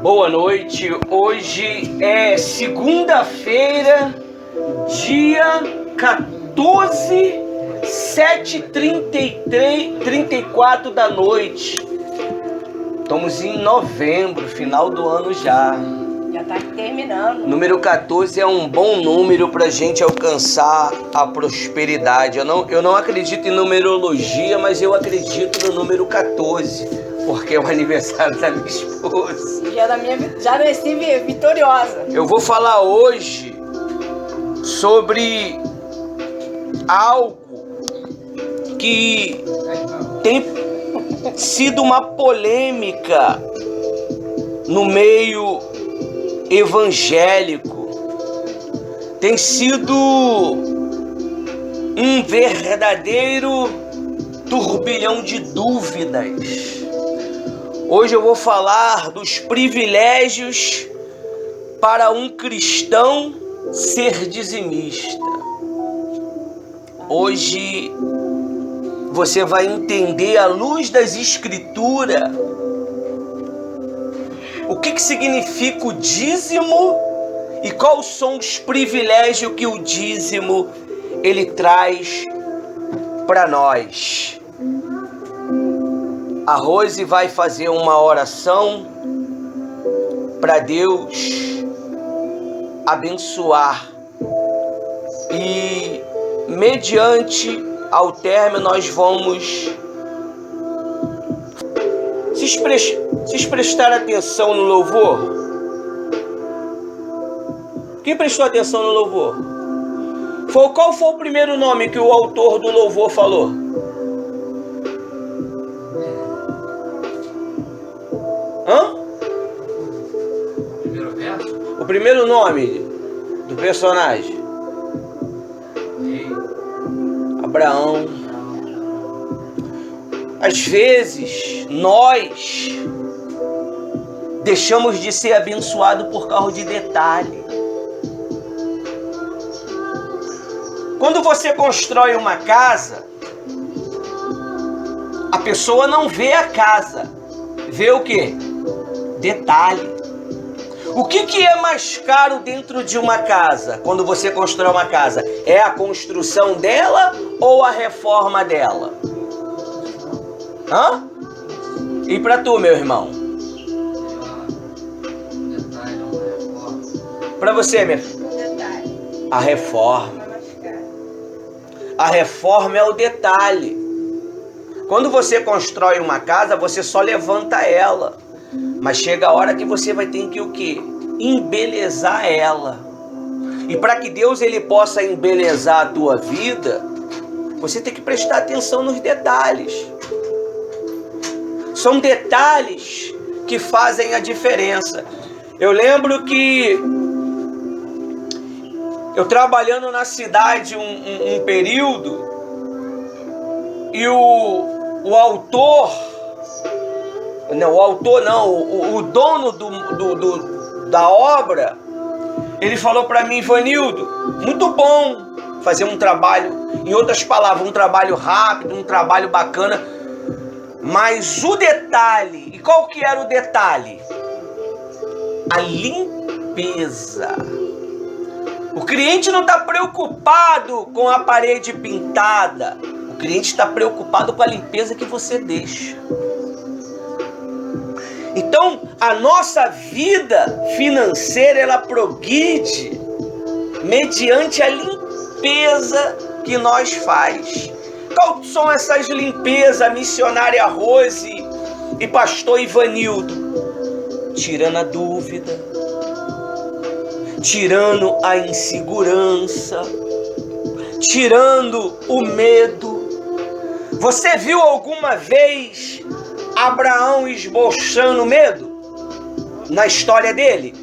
Boa noite, hoje é segunda-feira, dia 14, 7h34 da noite. Estamos em novembro, final do ano já. Já tá terminando. Número 14 é um bom número para a gente alcançar a prosperidade. Eu não acredito em numerologia, mas eu acredito no número 14, porque é o aniversário da minha esposa. Já nasci vitoriosa. Eu vou falar hoje sobre algo que tem sido uma polêmica no meio evangélico. Tem sido um verdadeiro turbilhão de dúvidas. Hoje eu vou falar dos privilégios para um cristão ser dizimista. Hoje você vai entender à luz das Escrituras o que significa o dízimo e quais são os privilégios que o dízimo ele traz para nós. A Rose vai fazer uma oração para Deus abençoar e mediante ao término nós vamos vocês prestaram atenção no louvor? Quem prestou atenção no louvor? Qual foi o primeiro nome que o autor do louvor falou? Hã? Primeiro verso? O primeiro nome do personagem? Abraão. Às vezes, nós deixamos de ser abençoados por causa de detalhe. Quando você constrói uma casa, a pessoa não vê a casa, vê o quê? Detalhe. O que é mais caro dentro de uma casa, quando você constrói uma casa? É a construção dela ou a reforma dela? Hã? E pra tu, meu irmão? Pra você, minha filha? A reforma. A reforma é o detalhe. Quando você constrói uma casa, você só levanta ela. Mas chega a hora que você vai ter que o quê? Embelezar ela. E para que Deus ele possa embelezar a tua vida, você tem que prestar atenção nos detalhes. São detalhes que fazem a diferença. Eu lembro que eu trabalhando na cidade um período e o dono da obra, ele falou para mim: Ivanildo, muito bom fazer um trabalho, em outras palavras, um trabalho rápido, um trabalho bacana, mas o detalhe, e qual que era o detalhe? A limpeza. O cliente não está preocupado com a parede pintada, o cliente está preocupado com a limpeza que você deixa. Então, a nossa vida financeira, ela progride mediante a limpeza que nós faz. Quais são essas limpezas, missionária Rose e pastor Ivanildo? Tirando a dúvida, tirando a insegurança, tirando o medo. Você viu alguma vez Abraão esboçando medo na história dele?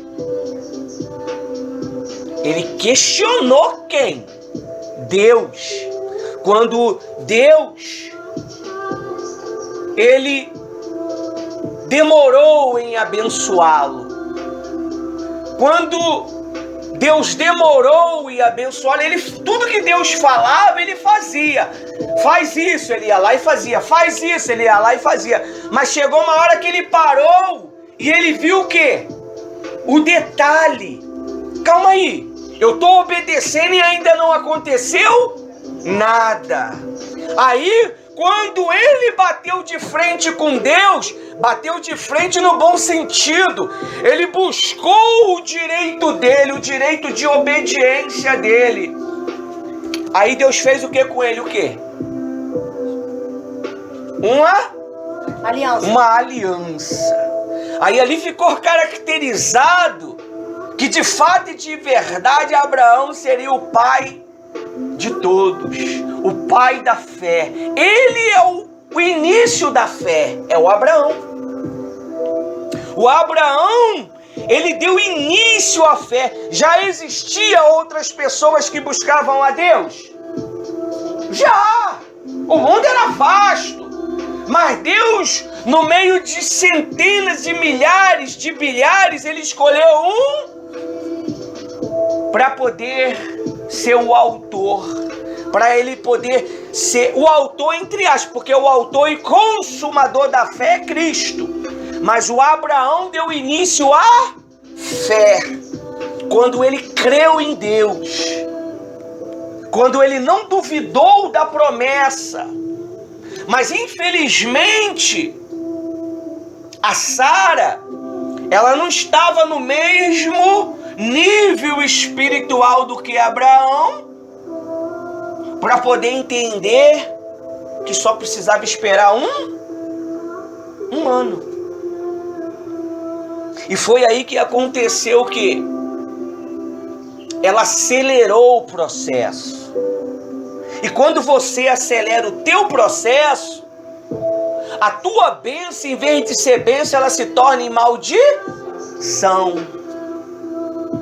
Ele questionou quem? Deus. Quando Deus ele demorou em abençoá-lo, quando Deus demorou em abençoá-lo, tudo que Deus falava, ele fazia. Faz isso, ele ia lá e fazia. Faz isso, ele ia lá e fazia. Mas chegou uma hora que ele parou E ele viu o quê? O detalhe. Calma aí, eu estou obedecendo e ainda não aconteceu nada. Aí, quando ele bateu de frente com Deus, bateu de frente no bom sentido, ele buscou o direito dele, o direito de obediência dele. Aí Deus fez o que com ele? O quê? Uma aliança. Aí ali ficou caracterizado que de fato e de verdade Abraão seria o pai de todos, o pai da fé. Ele é o início da fé, é o Abraão. O Abraão, ele deu início à fé. Já existia outras pessoas que buscavam a Deus? Já! O mundo era vasto. Mas Deus, no meio de centenas de milhares, de bilhares, ele escolheu um para poder ser o autor. Para ele poder ser o autor, entre aspas, porque o autor e consumador da fé é Cristo. Mas o Abraão deu início à fé quando ele creu em Deus, quando ele não duvidou da promessa. Mas infelizmente a Sara, ela não estava no mesmo nível espiritual do que Abraão para poder entender que só precisava esperar um ano. E foi aí que aconteceu que ela acelerou o processo. E quando você acelera o teu processo, a tua bênção, em vez de ser bênção, ela se torna em maldição.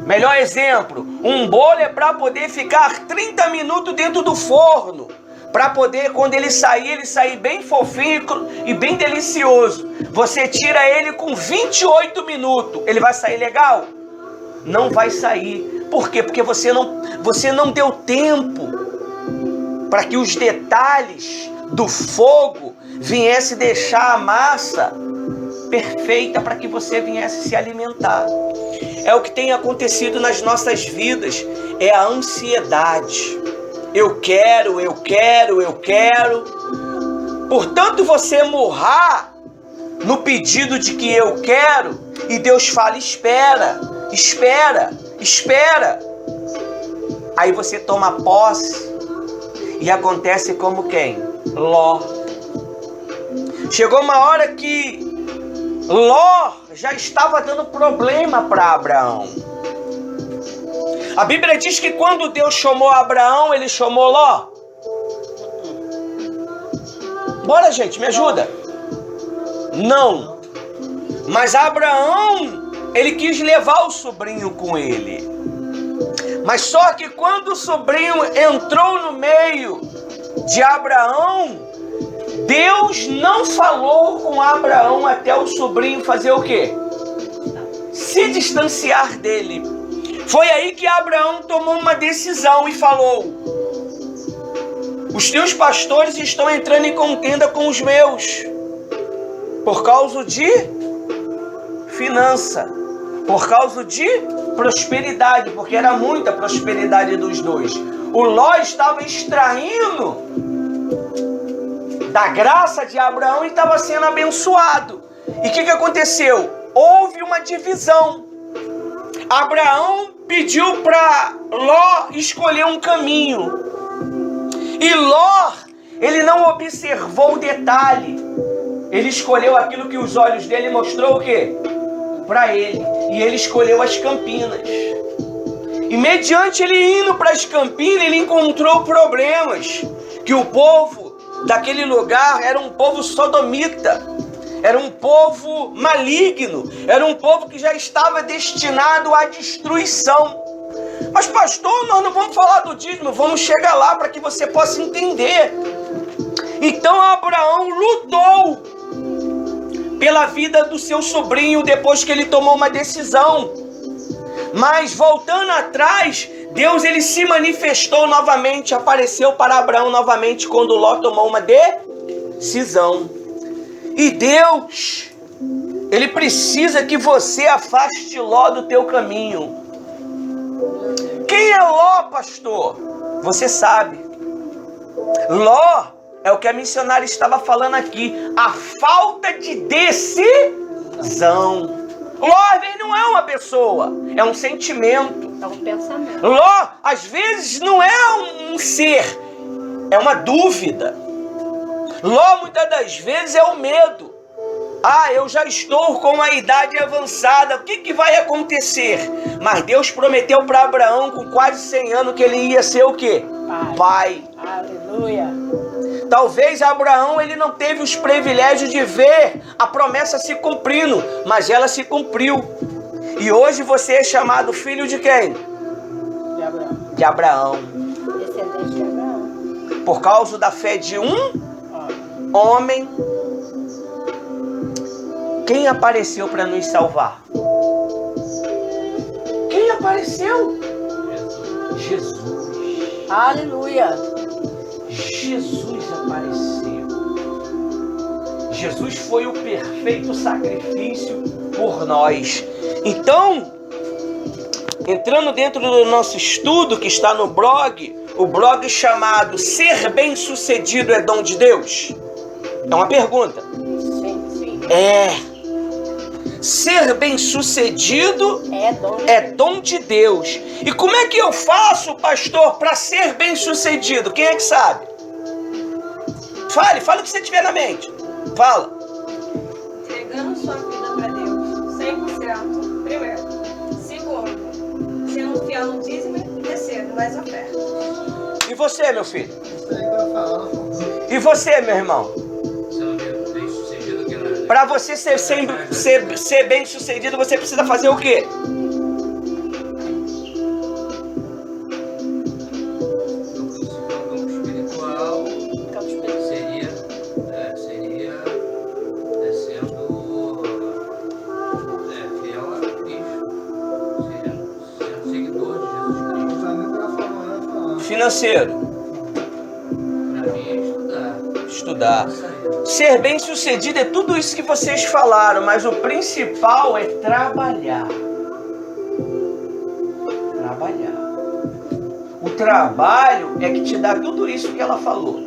Melhor exemplo, um bolo é para poder ficar 30 minutos dentro do forno. Para poder, quando ele sair bem fofinho e bem delicioso. Você tira ele com 28 minutos. Ele vai sair legal? Não vai sair. Por quê? Porque você não deu tempo para que os detalhes do fogo viessem deixar a massa perfeita para que você viesse se alimentar. É o que tem acontecido nas nossas vidas, é a ansiedade. Eu quero. Portanto, você murrar no pedido de que eu quero, e Deus fala, espera. Aí você toma posse e acontece como quem? Ló. Chegou uma hora que Ló já estava dando problema para Abraão. A Bíblia diz que quando Deus chamou Abraão, ele chamou Ló. Bora, gente, me ajuda. Não. Mas Abraão, ele quis levar o sobrinho com ele. Mas só que quando o sobrinho entrou no meio de Abraão, Deus não falou com Abraão até o sobrinho fazer o quê? Se distanciar dele. Foi aí que Abraão tomou uma decisão e falou: os teus pastores estão entrando em contenda com os meus, por causa de finança, por causa de prosperidade, porque era muita prosperidade dos dois. O Ló estava extraindo da graça de Abraão e estava sendo abençoado. E o que aconteceu? Houve uma divisão. Abraão pediu para Ló escolher um caminho. E Ló, ele não observou o detalhe. Ele escolheu aquilo que os olhos dele mostrou o quê? Para ele. E ele escolheu as campinas. E mediante ele indo para as campinas, ele encontrou problemas. Que o povo daquele lugar era um povo sodomita. Era um povo maligno. Era um povo que já estava destinado à destruição. Mas pastor, nós não vamos falar do dízimo. Vamos chegar lá para que você possa entender. Então Abraão lutou pela vida do seu sobrinho depois que ele tomou uma decisão. Mas voltando atrás, Deus ele se manifestou novamente, apareceu para Abraão novamente quando Ló tomou uma decisão. E Deus, Ele precisa que você afaste Ló do teu caminho. Quem é Ló, pastor? Você sabe. Ló é o que a missionária estava falando aqui. A falta de decisão. Ló, às vezes, não é uma pessoa. É um sentimento. É um pensamento. Ló, às vezes, não é um ser. É uma dúvida. Ló, muitas das vezes, é o medo. Ah, eu já estou com a idade avançada, o que vai acontecer? Mas Deus prometeu para Abraão, com quase 100 anos, que ele ia ser o quê? Pai. Aleluia. Talvez Abraão ele não teve os privilégios de ver a promessa se cumprindo, mas ela se cumpriu. E hoje você é chamado filho de quem? De Abraão. De Abraão. Descendente de Abraão. Por causa da fé de um homem. Quem apareceu para nos salvar? Quem apareceu? Jesus. Aleluia. Jesus apareceu. Jesus foi o perfeito sacrifício por nós. Então, entrando dentro do nosso estudo que está no blog, o blog chamado Ser Bem-Sucedido é Dom de Deus? É uma pergunta. Sim. Ser bem-sucedido é dom de Deus. E como é que eu faço, pastor, para ser bem-sucedido? Quem é que sabe? Fale o que você tiver na mente. Fala. Entregando sua vida para Deus, 100%, primeiro. Segundo, sendo fiel no dízimo e terceiro, nas ofertas. E você, meu filho? E você, meu irmão? Para você ser bem sucedido, você precisa fazer o quê? Financeiro. Para mim é Estudar. Ser bem sucedido é tudo isso que vocês falaram, mas o principal é trabalhar. O trabalho é que te dá tudo isso que ela falou.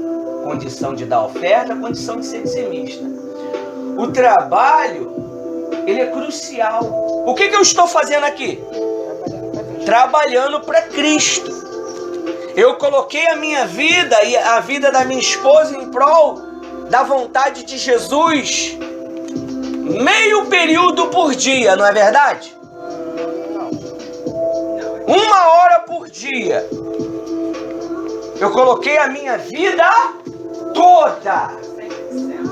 Condição de dar oferta, condição de ser dizimista. O trabalho, ele é crucial. O que eu estou fazendo aqui? Trabalhando para Cristo. Eu coloquei a minha vida e a vida da minha esposa em prol da vontade de Jesus, meio período por dia, não é verdade? Não. 1 hora por dia. Eu coloquei a minha vida toda,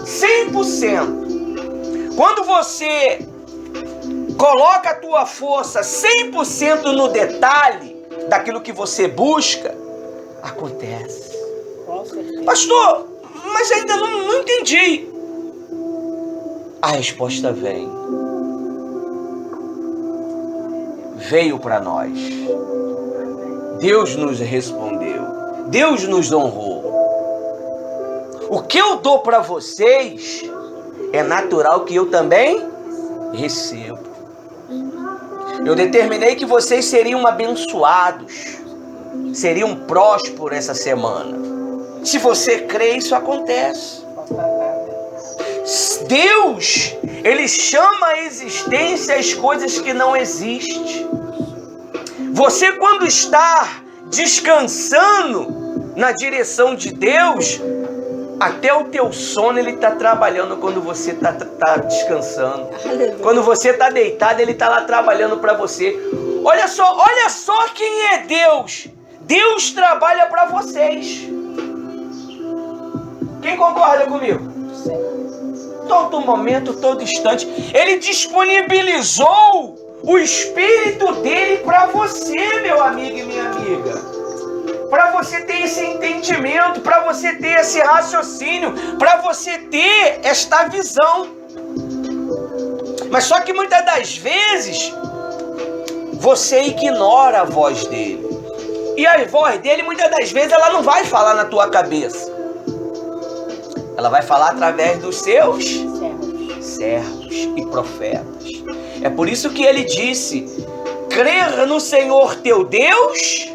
100%. Quando você coloca a tua força 100% no detalhe daquilo que você busca, acontece. Pastor, mas ainda não entendi. A resposta vem. Veio para nós. Deus nos respondeu. Deus nos honrou. O que eu dou para vocês é natural que eu também recebo. Eu determinei que vocês seriam abençoados, seriam prósperos essa semana. Se você crê, isso acontece. Deus, Ele chama a existência as coisas que não existem. Você, quando está descansando na direção de Deus, até o teu sono Ele está trabalhando quando você está descansando. Aleluia. Quando você está deitado, Ele está lá trabalhando para você. Olha só quem é Deus. Deus trabalha para vocês. Quem concorda comigo? Todo momento, todo instante, Ele disponibilizou o Espírito dele para você, meu amigo e minha amiga. Para você ter esse entendimento, para você ter esse raciocínio, para você ter esta visão. Mas só que muitas das vezes você ignora a voz dele. E a voz dele, muitas das vezes, ela não vai falar na tua cabeça. Ela vai falar através dos seus servos. apóstolos e profetas. É por isso que ele disse: crer no Senhor teu Deus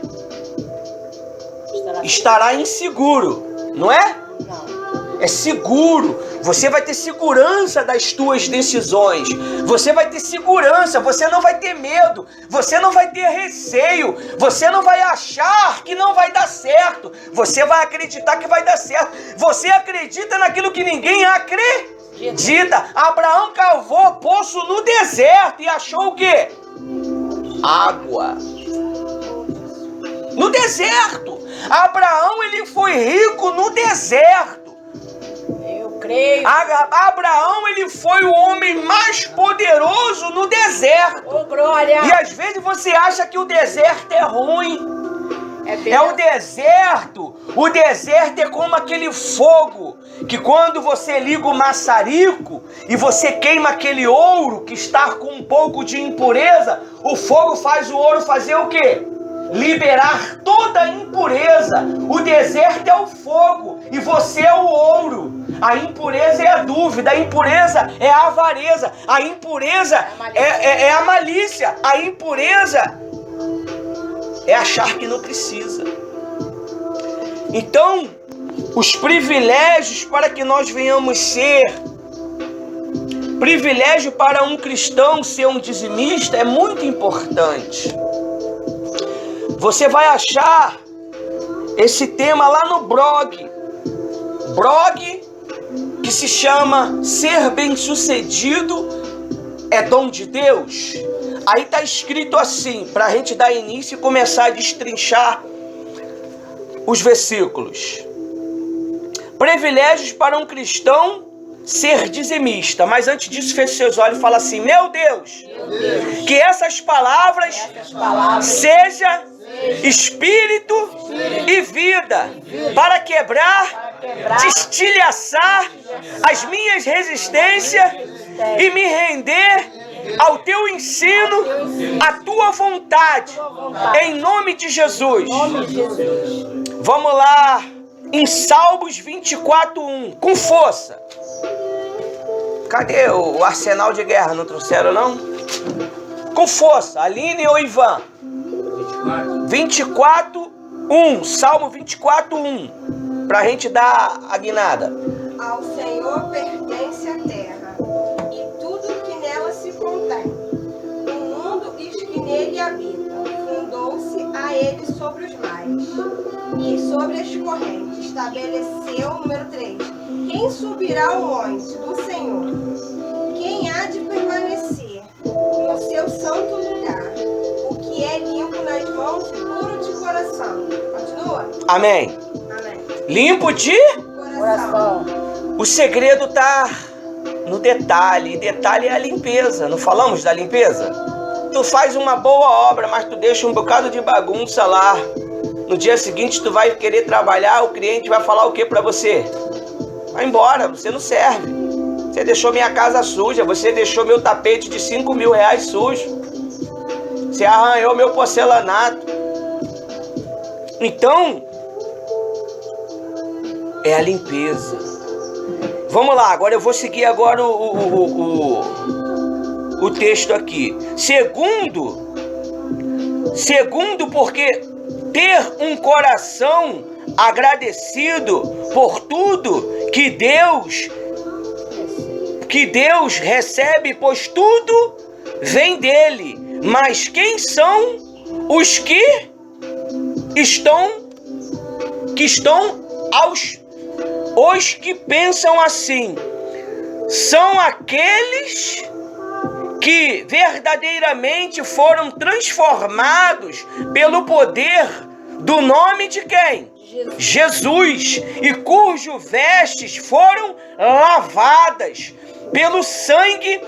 estará inseguro, não é? Não. É seguro. Você vai ter segurança das tuas decisões. Você vai ter segurança. Você não vai ter medo. Você não vai ter receio. Você não vai achar que não vai dar certo. Você vai acreditar que vai dar certo. Você acredita naquilo que ninguém acredita. Abraão cavou poço no deserto e achou o quê? Água. No deserto. Abraão, ele foi rico no deserto. Creio. Abraão, ele foi o homem mais poderoso no deserto. Oh, glória. E às vezes você acha que o deserto é ruim. É o deserto. O deserto é como aquele fogo que quando você liga o maçarico e você queima aquele ouro que está com um pouco de impureza, o fogo faz o ouro fazer o quê? Liberar toda a impureza. O deserto é o fogo e você é o ouro. A impureza é a dúvida, a impureza é a avareza, a impureza é a malícia, a impureza é achar que não precisa. Então, os privilégios para que nós venhamos ser, privilégio para um cristão ser um dizimista é muito importante. Você vai achar esse tema lá no blog que se chama Ser Bem-Sucedido é Dom de Deus. Aí está escrito assim, para a gente dar início e começar a destrinchar os versículos. Privilégios para um cristão ser dizimista. Mas antes disso, feche seus olhos e fala assim: meu Deus, que essas palavras seja espírito e vida, para quebrar, destilhaçar as minhas resistências e me render ao teu ensino, à tua vontade, em nome de Jesus. Vamos lá, em Salmos 24:1, com força. Cadê o arsenal de guerra? Não trouxeram, não? Com força, Aline ou Ivan? 24:1, Salmo 24:1, pra gente dar a guinada. Ao Senhor pertence a terra, e tudo que nela se contém, o mundo e os que nele habitam. Fundou-se a ele sobre os mares, e sobre as correntes estabeleceu, número 3, quem subirá ao monte do Senhor? Quem há de permanecer no seu santo lugar? O que é limpo nas mãos e puro de coração. Continua. Amém. Amém. Limpo de Coração. O segredo tá no detalhe. Detalhe é a limpeza. Não falamos da limpeza? Tu faz uma boa obra, mas tu deixa um bocado de bagunça lá. No dia seguinte tu vai querer trabalhar, o cliente vai falar o que pra você? Vai embora, você não serve. Você deixou minha casa suja, você deixou meu tapete de 5 mil reais sujo. Você arranhou meu porcelanato. Então, é a limpeza. Vamos lá, agora eu vou seguir agora o texto aqui. Segundo, porque ter um coração agradecido por tudo que Deus recebe, pois tudo vem dele. Mas quem são os que os que pensam assim? São aqueles que verdadeiramente foram transformados pelo poder do nome de quem? Jesus, e cujo vestes foram lavadas pelo sangue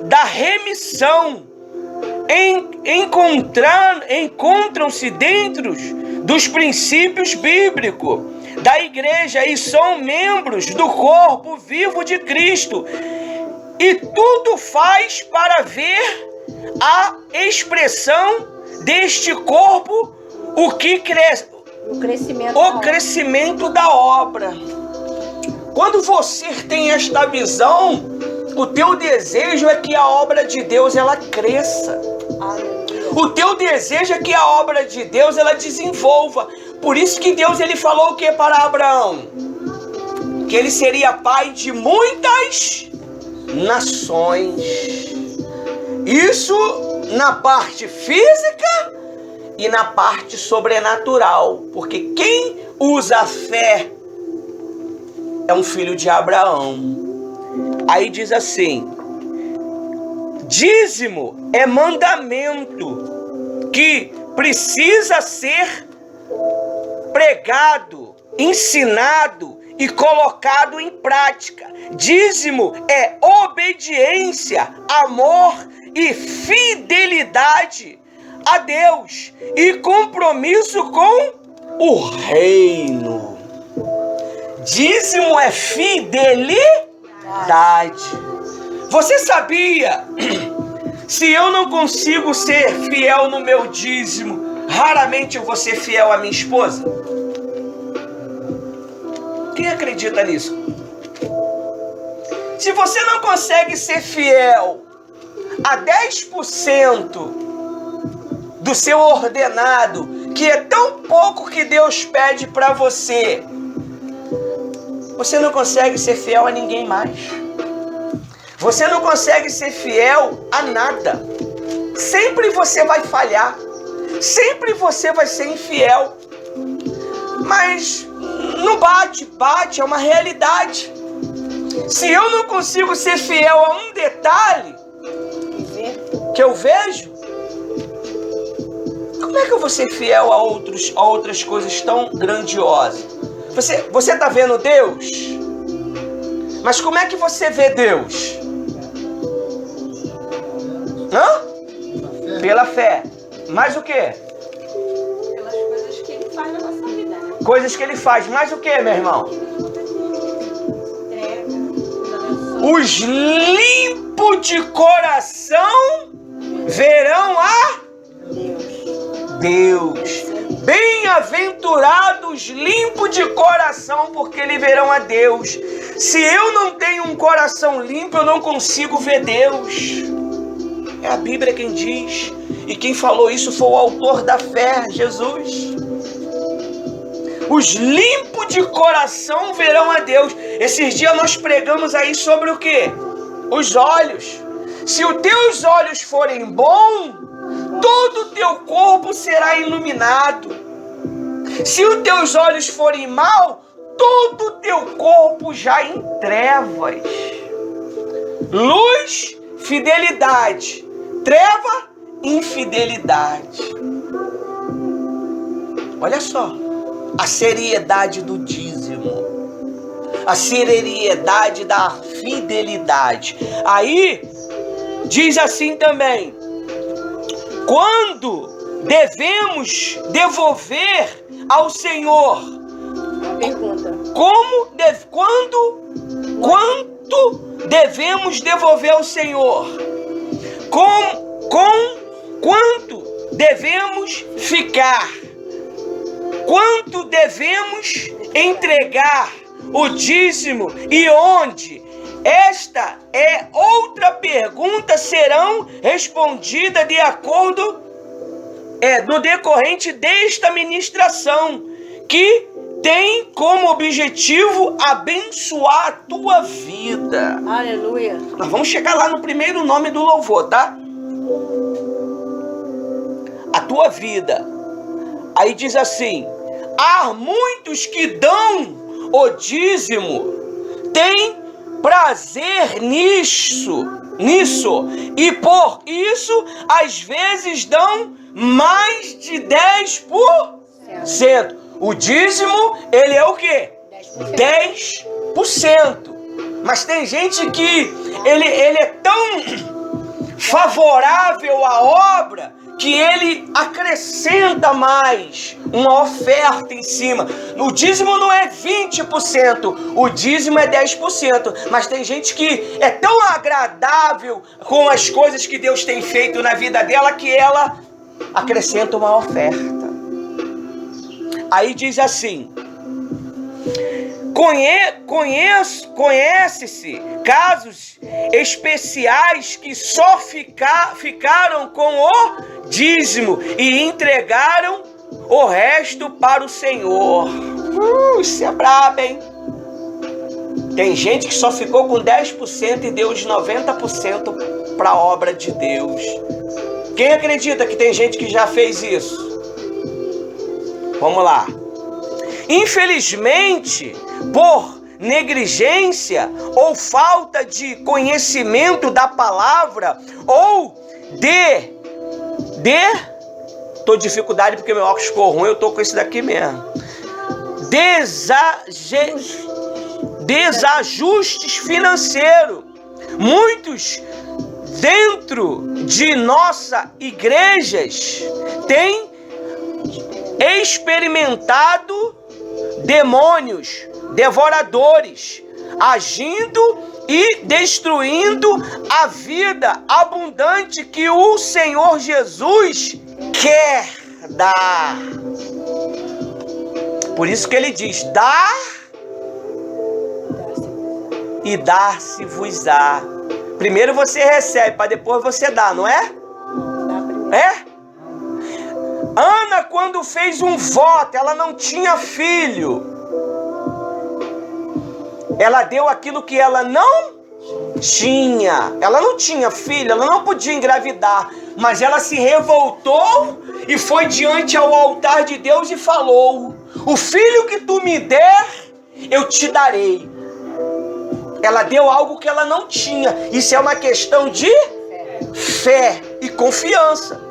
da remissão. Encontram-se dentro dos princípios bíblicos da igreja e são membros do corpo vivo de Cristo. E tudo faz para ver a expressão deste corpo, o crescimento da obra. Quando você tem esta visão, o teu desejo é que a obra de Deus ela cresça. O teu desejo é que a obra de Deus ela desenvolva. Por isso que Deus ele falou o que para Abraão? Que ele seria pai de muitas nações. Isso na parte física e na parte sobrenatural. Porque quem usa a fé é um filho de Abraão. Aí diz assim: dízimo é mandamento que precisa ser pregado, ensinado e colocado em prática. Dízimo é obediência, amor e fidelidade a Deus e compromisso com o reino. Dízimo é fidelidade. Você sabia? Se eu não consigo ser fiel no meu dízimo, raramente eu vou ser fiel à minha esposa. Quem acredita nisso? Se você não consegue ser fiel a 10% do seu ordenado, que é tão pouco que Deus pede para você, você não consegue ser fiel a ninguém mais. Você não consegue ser fiel a nada. Sempre você vai falhar. Sempre você vai ser infiel. Mas não bate, é uma realidade. Se eu não consigo ser fiel a um detalhe que eu vejo, como é que eu vou ser fiel a outras coisas tão grandiosas? Você está vendo Deus? Mas como é que você vê Deus? Pela fé. Mais o quê? Pelas coisas que ele faz na nossa vida, né? Coisas que ele faz. Mais o quê, meu irmão? Entrega, os limpos de coração verão a Deus. Bem-aventurados limpos de coração, porque eles verão a Deus. Se eu não tenho um coração limpo, eu não consigo ver Deus. É a Bíblia quem diz. E quem falou isso foi o autor da fé, Jesus. Os limpos de coração verão a Deus. Esses dias nós pregamos aí sobre o quê? Os olhos. Se os teus olhos forem bons, todo o teu corpo será iluminado. Se os teus olhos forem maus, todo o teu corpo já em trevas. Luz, fidelidade. Treva, infidelidade. Olha só a seriedade do dízimo, a seriedade da fidelidade. Aí diz assim também: quando devemos devolver ao Senhor? Pergunta. Quanto devemos devolver ao Senhor? Quanto devemos ficar? Quanto devemos entregar o dízimo e onde? Esta é outra pergunta, serão respondidas de acordo no decorrente desta ministração, que tem como objetivo abençoar a tua vida. Aleluia. Nós vamos chegar lá no primeiro nome do louvor, tá? A tua vida. Aí diz assim: há muitos que dão o dízimo, tem prazer nisso, e por isso às vezes dão mais de 10%. O dízimo, ele é o quê? 10%. Mas tem gente que ele é tão favorável à obra que ele acrescenta mais uma oferta em cima. O dízimo não é 20%, o dízimo é 10%. Mas tem gente que é tão agradável com as coisas que Deus tem feito na vida dela que ela acrescenta uma oferta. Aí diz assim: Conhece-se casos especiais que só ficaram com o dízimo e entregaram o resto para o Senhor. Isso é brabo, hein? Tem gente que só ficou com 10% e deu os 90% para a obra de Deus. Quem acredita que tem gente que já fez isso? Vamos lá. Infelizmente, por negligência ou falta de conhecimento da palavra ou tô com dificuldade porque meu óculos ficou ruim, eu tô com esse daqui mesmo. Desajustes financeiros. Muitos dentro de nossas igrejas têm experimentado demônios devoradores agindo e destruindo a vida abundante que o Senhor Jesus quer dar. Por isso que ele diz: dá e dar-se-vos-á. Primeiro você recebe, para depois você dá, não é? É? Ana, quando fez um voto, ela não tinha filho. Ela deu aquilo que ela não tinha. Ela não tinha filho, ela não podia engravidar. Mas ela se revoltou e foi diante ao altar de Deus e falou: o filho que tu me der, eu te darei. Ela deu algo que ela não tinha. Isso é uma questão de fé e confiança.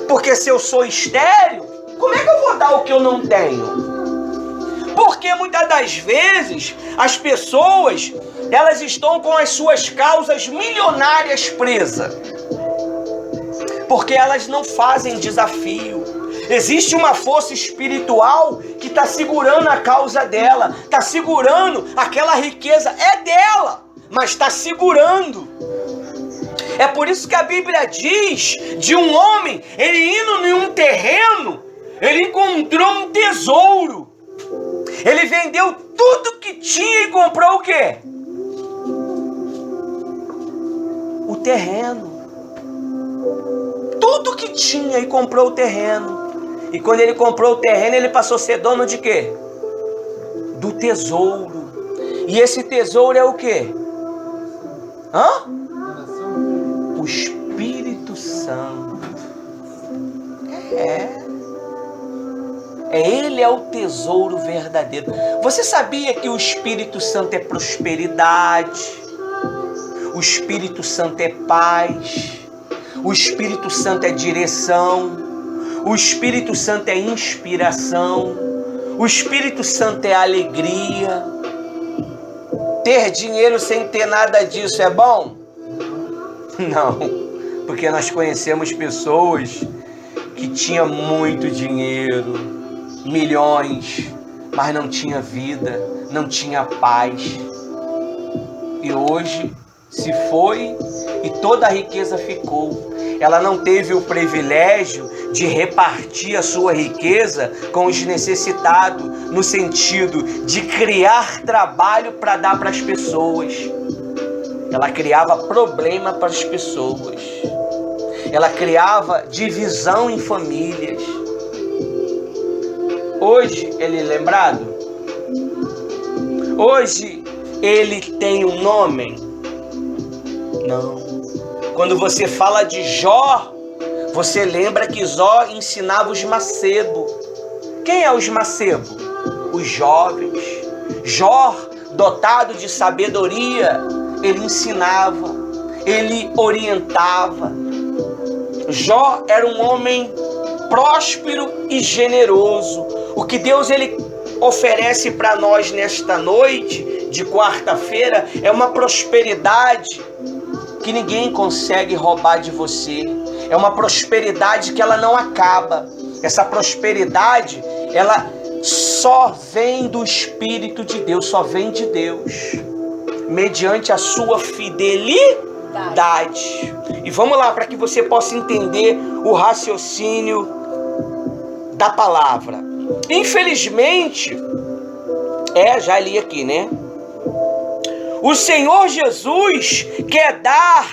Porque se eu sou estéril, como é que eu vou dar o que eu não tenho? Porque muitas das vezes as pessoas, elas estão com as suas causas milionárias presas. Porque elas não fazem desafio. Existe uma força espiritual que está segurando a causa dela, está segurando aquela riqueza, é dela, mas está segurando. É por isso que a Bíblia diz de um homem, ele indo em um terreno, ele encontrou um tesouro. Ele vendeu tudo que tinha e comprou o quê? O terreno. Tudo que tinha e comprou o terreno. E quando ele comprou o terreno, ele passou a ser dono de quê? Do tesouro. E esse tesouro é o quê? O Espírito Santo. Ele é o tesouro verdadeiro. Você sabia que o Espírito Santo é prosperidade? O Espírito Santo é paz. O Espírito Santo é direção. O Espírito Santo é inspiração. O Espírito Santo é alegria. Ter dinheiro sem ter nada disso é bom? Não, porque nós conhecemos pessoas que tinham muito dinheiro, milhões, mas não tinha vida, não tinha paz. E hoje se foi e toda a riqueza ficou. Ela não teve o privilégio de repartir a sua riqueza com os necessitados, no sentido de criar trabalho para dar para as pessoas. Ela criava problema para as pessoas. Ela criava divisão em famílias. Hoje ele é lembrado? Hoje ele tem um nome? Não. Quando você fala de Jó, você lembra que Jó ensinava os macebos. Quem é os macebos? Os jovens. Jó, dotado de sabedoria, ele ensinava, ele orientava. Jó era um homem próspero e generoso. O que Deus ele oferece para nós nesta noite de quarta-feira é uma prosperidade que ninguém consegue roubar de você. É uma prosperidade que ela não acaba. Essa prosperidade, ela só vem do Espírito de Deus, só vem de Deus, mediante a sua fidelidade. E vamos lá, para que você possa entender o raciocínio da palavra. Infelizmente, Já li aqui, né? O Senhor Jesus quer dar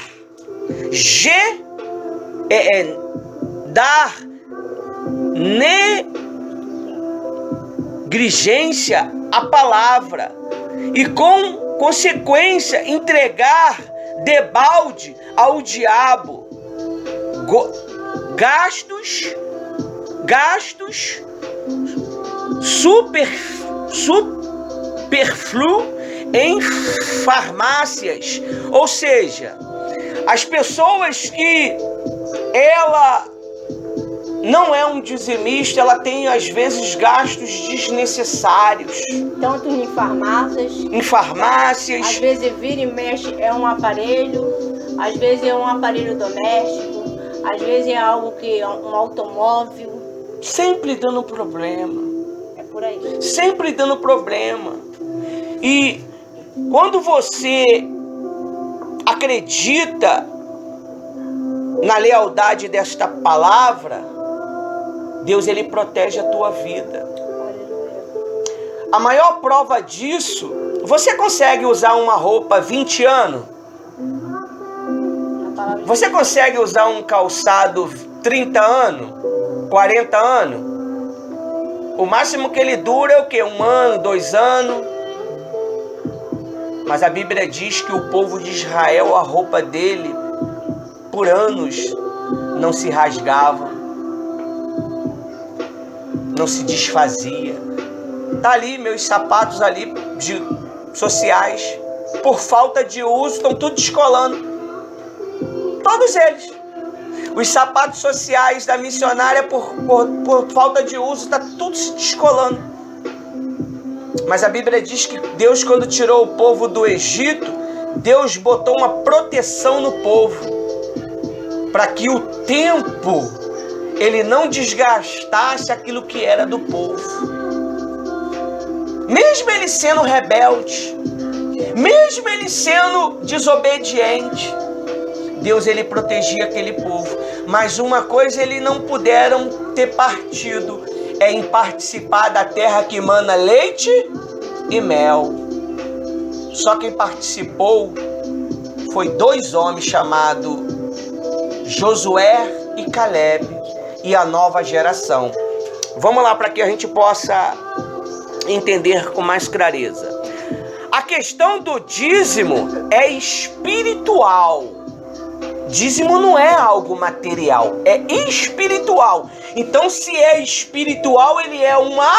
negligência à palavra e com consequência entregar debalde ao diabo gastos superfluos em farmácias. Ou seja, as pessoas que ela não é um dizimista, ela tem às vezes gastos desnecessários. Tanto em farmácias. Em farmácias. Às vezes vira e mexe, é um aparelho. Às vezes é um aparelho doméstico. Às vezes é algo que é um automóvel. Sempre dando problema. É por aí. Sempre dando problema. E quando você acredita na lealdade desta palavra, Deus, ele protege a tua vida. A maior prova disso, você consegue usar uma roupa 20 anos? Você consegue usar um calçado 30 anos? 40 anos? O máximo que ele dura é o quê? 1 ano, 2 anos? Mas a Bíblia diz que o povo de Israel, a roupa dele, por anos, não se rasgava, não se desfazia. Tá ali, meus sapatos ali, sociais, por falta de uso, estão tudo descolando. Todos eles. Os sapatos sociais da missionária, por falta de uso, está tudo se descolando. Mas a Bíblia diz que Deus, quando tirou o povo do Egito, Deus botou uma proteção no povo, para que o tempo, ele não desgastasse aquilo que era do povo. Mesmo ele sendo rebelde, mesmo ele sendo desobediente, Deus, ele protegia aquele povo. Mas uma coisa eles não puderam ter partido, é em participar da terra que mana leite e mel. Só quem participou foi 2 homens chamados Josué e Caleb, e a nova geração. Vamos lá para que a gente possa entender com mais clareza. A questão do dízimo é espiritual. Dízimo não é algo material, é espiritual. Então, se é espiritual, ele é uma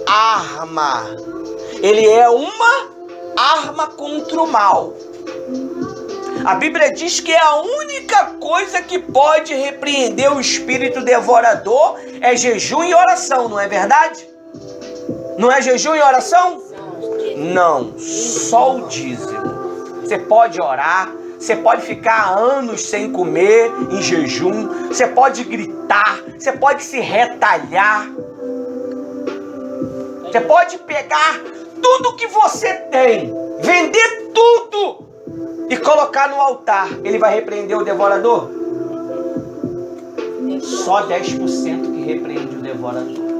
arma. Ele é uma arma contra o mal. A Bíblia diz que a única coisa que pode repreender o espírito devorador é jejum e oração, não é verdade? Não é jejum e oração? Não, só o dízimo. Você pode orar, você pode ficar anos sem comer, em jejum, você pode gritar, você pode se retalhar, você pode pegar tudo que você tem, vender tudo e colocar no altar. Ele vai repreender o devorador? Só 10% que repreende o devorador.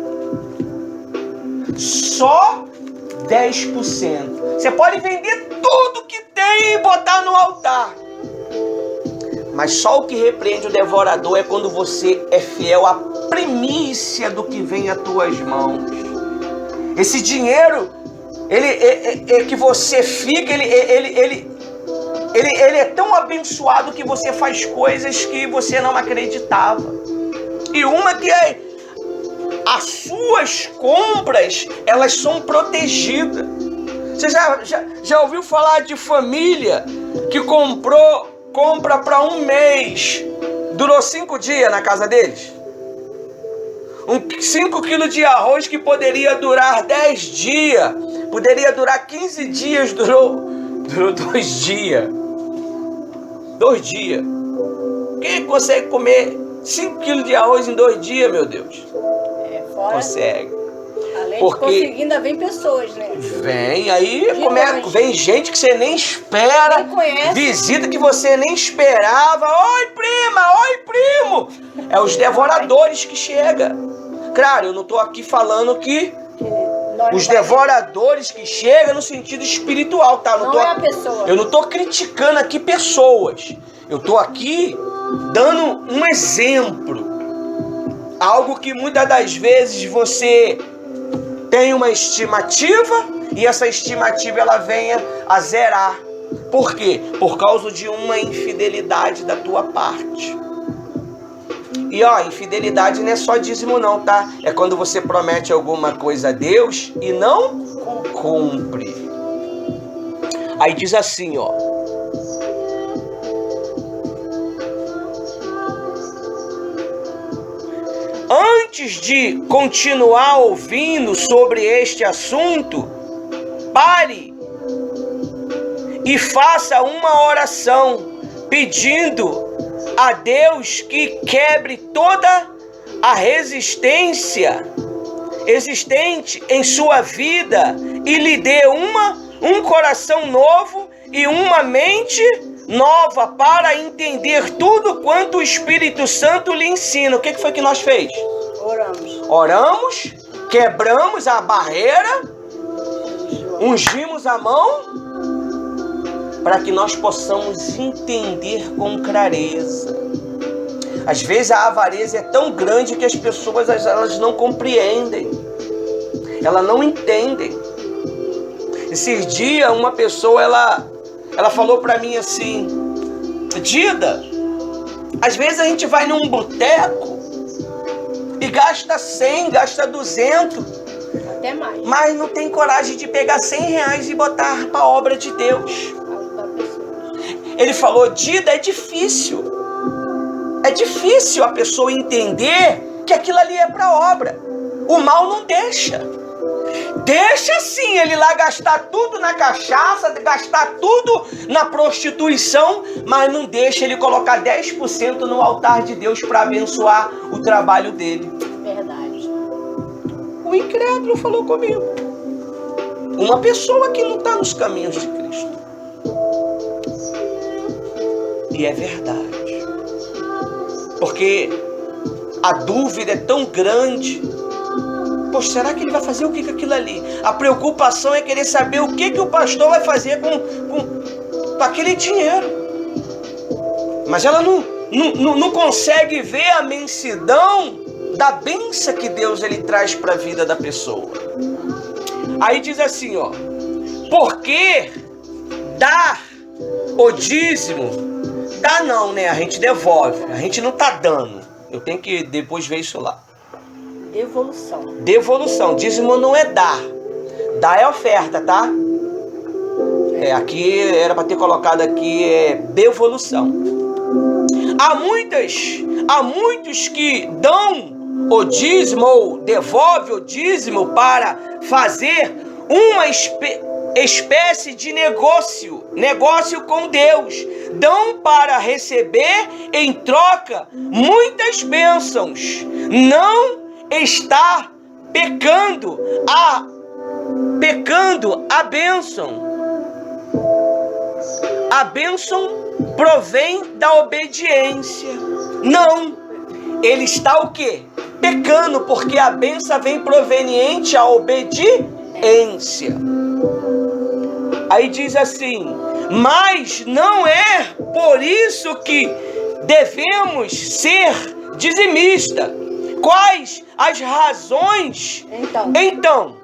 Só 10%. Você pode vender tudo que tem e botar no altar, mas só o que repreende o devorador é quando você é fiel à primícia do que vem às tuas mãos. Esse dinheiro, ele que você fica, ele é tão abençoado que você faz coisas que você não acreditava. E uma que é as suas compras, elas são protegidas. Você já ouviu falar de família que compra para 1 mês, durou 5 dias na casa deles? 5 quilos de arroz que poderia durar 10 dias, poderia durar 15 dias, durou 2 dias. 2 dias. Quem consegue comer 5 quilos de arroz em 2 dias, meu Deus? Fora, consegue. Além porque de conseguir, ainda vem pessoas, né? Vem, aí vem gente que você nem espera, visita que você nem esperava. Oi, prima, oi, primo. É os devoradores que chegam. Claro, eu não estou aqui falando que Os devoradores que chegam no sentido espiritual, tá? Não é a pessoa. Eu não tô criticando aqui pessoas. Eu tô aqui dando um exemplo. Algo que muitas das vezes você tem uma estimativa e essa estimativa ela venha a zerar. Por quê? Por causa de uma infidelidade da tua parte. E ó, infidelidade não é só dízimo não, tá? É quando você promete alguma coisa a Deus e não cumpre. Aí diz assim, ó. Antes de continuar ouvindo sobre este assunto, pare e faça uma oração pedindo a Deus que quebre toda a resistência existente em sua vida e lhe dê um coração novo e uma mente nova para entender tudo quanto o Espírito Santo lhe ensina. O que foi que nós fez? Oramos, quebramos a barreira, ungimos a mão para que nós possamos entender com clareza. Às vezes a avareza é tão grande que as pessoas elas não compreendem, elas não entendem. Esses dias uma pessoa ela falou para mim assim: Dida, às vezes a gente vai num boteco e gasta 100, gasta 200, até mais, mas não tem coragem de pegar 100 reais e botar para a obra de Deus. Ele falou: Dida, é difícil a pessoa entender que aquilo ali é para obra. O mal não deixa sim ele lá gastar tudo na cachaça, gastar tudo na prostituição, mas não deixa ele colocar 10% no altar de Deus para abençoar o trabalho dele. Verdade. O incrédulo falou comigo. Uma pessoa que não está nos caminhos de Cristo. E é verdade. Porque a dúvida é tão grande. Poxa, será que ele vai fazer o que com aquilo ali? A preocupação é querer saber o que o pastor vai fazer com aquele dinheiro. Mas ela não consegue ver a imensidão da bênção que Deus ele traz para a vida da pessoa. Aí diz assim, ó: porque dar o dízimo, dá não, né? A gente devolve, a gente não tá dando. Eu tenho que depois ver isso lá. Devolução. Dízimo não é dar. Dar é oferta, tá? Aqui era para ter colocado aqui devolução. Há muitos que dão o dízimo ou devolve o dízimo para fazer uma espécie de negócio com Deus. Dão para receber em troca muitas bênçãos. Não está pecando a bênção. A bênção provém da obediência. Não, ele está o quê? Pecando, porque a bênção vem proveniente à obediência. Aí diz assim: mas não é por isso que devemos ser dizimistas. Quais as razões? Então,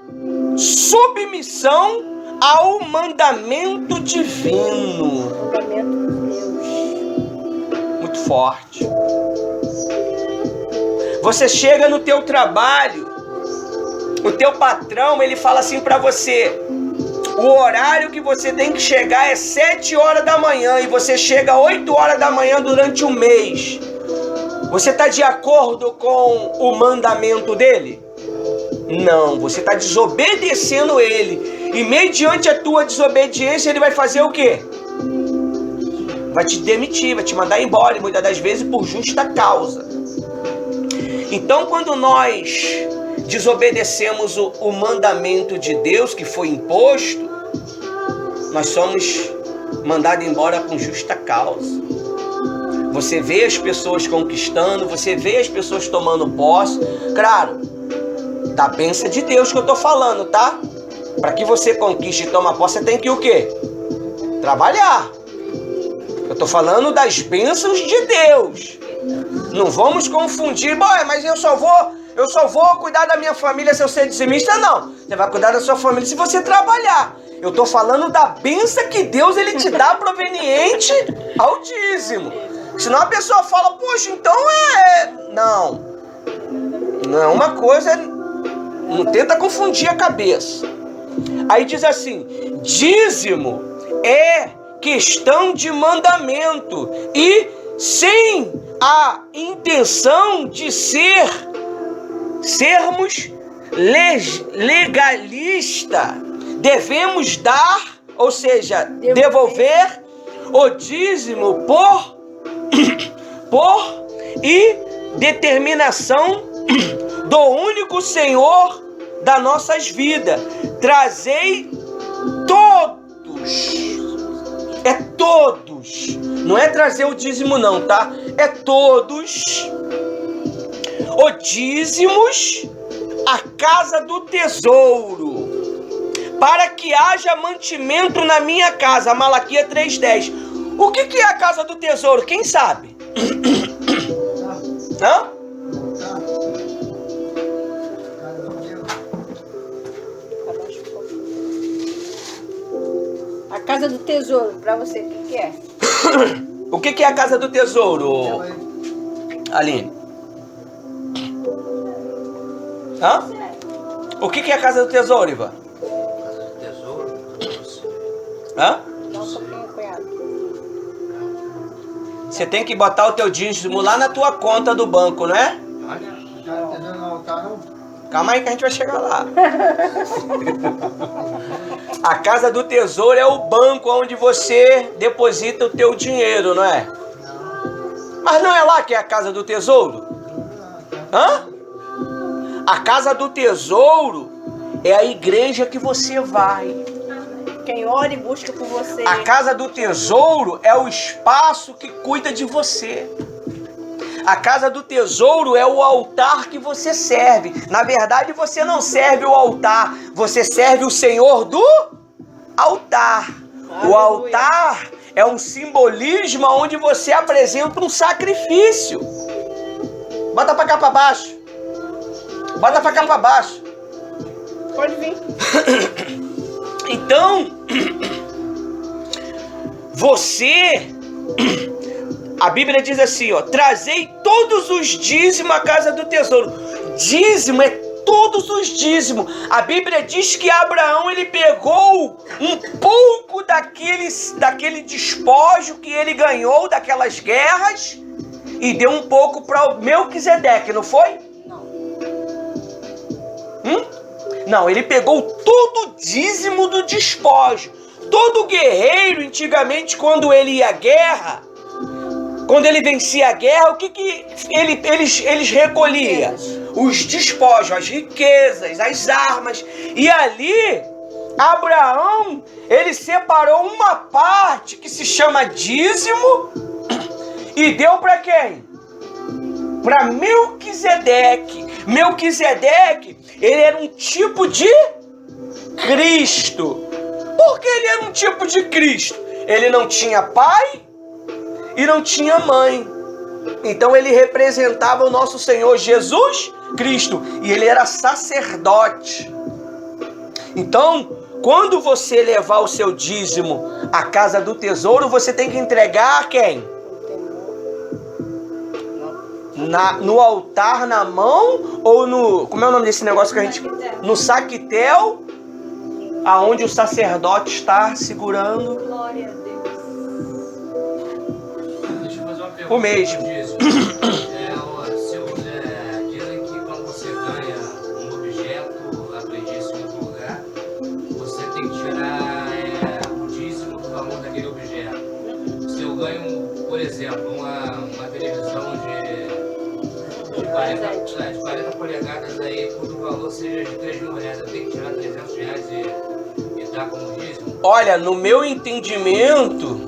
submissão ao mandamento divino. Mandamento de Deus. Muito forte. Você chega no teu trabalho, o teu patrão, ele fala assim para você: o horário que você tem que chegar é 7 horas da manhã e você chega 8 horas da manhã durante um mês. Você está de acordo com o mandamento dele? Não, você está desobedecendo ele. E mediante a tua desobediência, ele vai fazer o quê? Vai te demitir, vai te mandar embora, e muitas das vezes por justa causa. Então, quando nós desobedecemos o mandamento de Deus que foi imposto, nós somos mandados embora com justa causa. Você vê as pessoas conquistando, você vê as pessoas tomando posse. Claro, Da bênção de Deus que eu tô falando, tá? Para que você conquiste e tome posse, você tem que o quê? Trabalhar. Eu tô falando das bênçãos de Deus. Não vamos confundir, mas eu só vou cuidar da minha família se eu ser dizimista, não. Você vai cuidar da sua família se você trabalhar. Eu tô falando da bênção que Deus ele te dá proveniente ao dízimo. Senão a pessoa fala, poxa, então Não. Não é uma coisa... Não tenta confundir a cabeça. Aí diz assim, dízimo é questão de mandamento e sem a intenção de sermos legalista, devemos dar, ou seja, devolver o dízimo por determinação do único Senhor das nossas vidas. Trazei todos. É todos. Não é trazer o dízimo não, tá? É todos. O dízimos à casa do tesouro, para que haja mantimento na minha casa. Malaquias 3:10. O que é a casa do tesouro? Quem sabe? Hã? A casa do tesouro, pra você, o que é? O que é a casa do tesouro, Aline? Hã? O que é a casa do tesouro, Ivan? Tesouro. Hã? Dá um pouquinho, cunhado. Você tem que botar o teu dízimo lá na tua conta do banco, não é? Calma aí que a gente vai chegar lá. A casa do tesouro é o banco onde você deposita o teu dinheiro, não é? Mas não é lá que é a casa do tesouro? Hã? A casa do tesouro é a igreja que você vai. Quem ora e busca por você. A casa do tesouro é o espaço que cuida de você. A casa do tesouro é o altar que você serve. Na verdade, você não serve o altar, você serve o Senhor do altar. O altar é um simbolismo onde você apresenta um sacrifício. Bota pra cá pra baixo. Bota pra cá pra baixo. Pode vir. Então, você... A Bíblia diz assim, ó, trazei todos os dízimos à casa do tesouro. Dízimo é todos os dízimos. A Bíblia diz que Abraão, ele pegou um pouco daquele despojo que ele ganhou daquelas guerras e deu um pouco para o Melquisedeque, não foi? Não, ele pegou todo o dízimo do despojo. Todo guerreiro, antigamente, quando ele ia à guerra, quando ele vencia a guerra, o que eles recolhiam? Os despojos, as riquezas, as armas. E ali, Abraão, ele separou uma parte que se chama dízimo e deu para quem? Para Melquisedeque. Melquisedeque, ele era um tipo de Cristo. Por que ele era um tipo de Cristo? Ele não tinha pai e não tinha mãe. Então ele representava o nosso Senhor Jesus Cristo. E ele era sacerdote. Então, quando você levar o seu dízimo à casa do tesouro, você tem que entregar a quem? No altar, na mão, ou no... Como é o nome desse negócio que a gente... No saquitel, aonde o sacerdote está segurando. Glória a Deus. Deixa eu fazer uma pergunta. O mesmo. Dizem que quando você ganha um objeto, acredite em outro lugar, você tem que tirar o dízimo do valor daquele objeto. Se eu ganho, por exemplo, uma televisão de 40 polegadas aí, cujo valor seja de 3 mil reais, eu tenho que tirar 300 reais e dar como dízimo? Olha, no meu entendimento,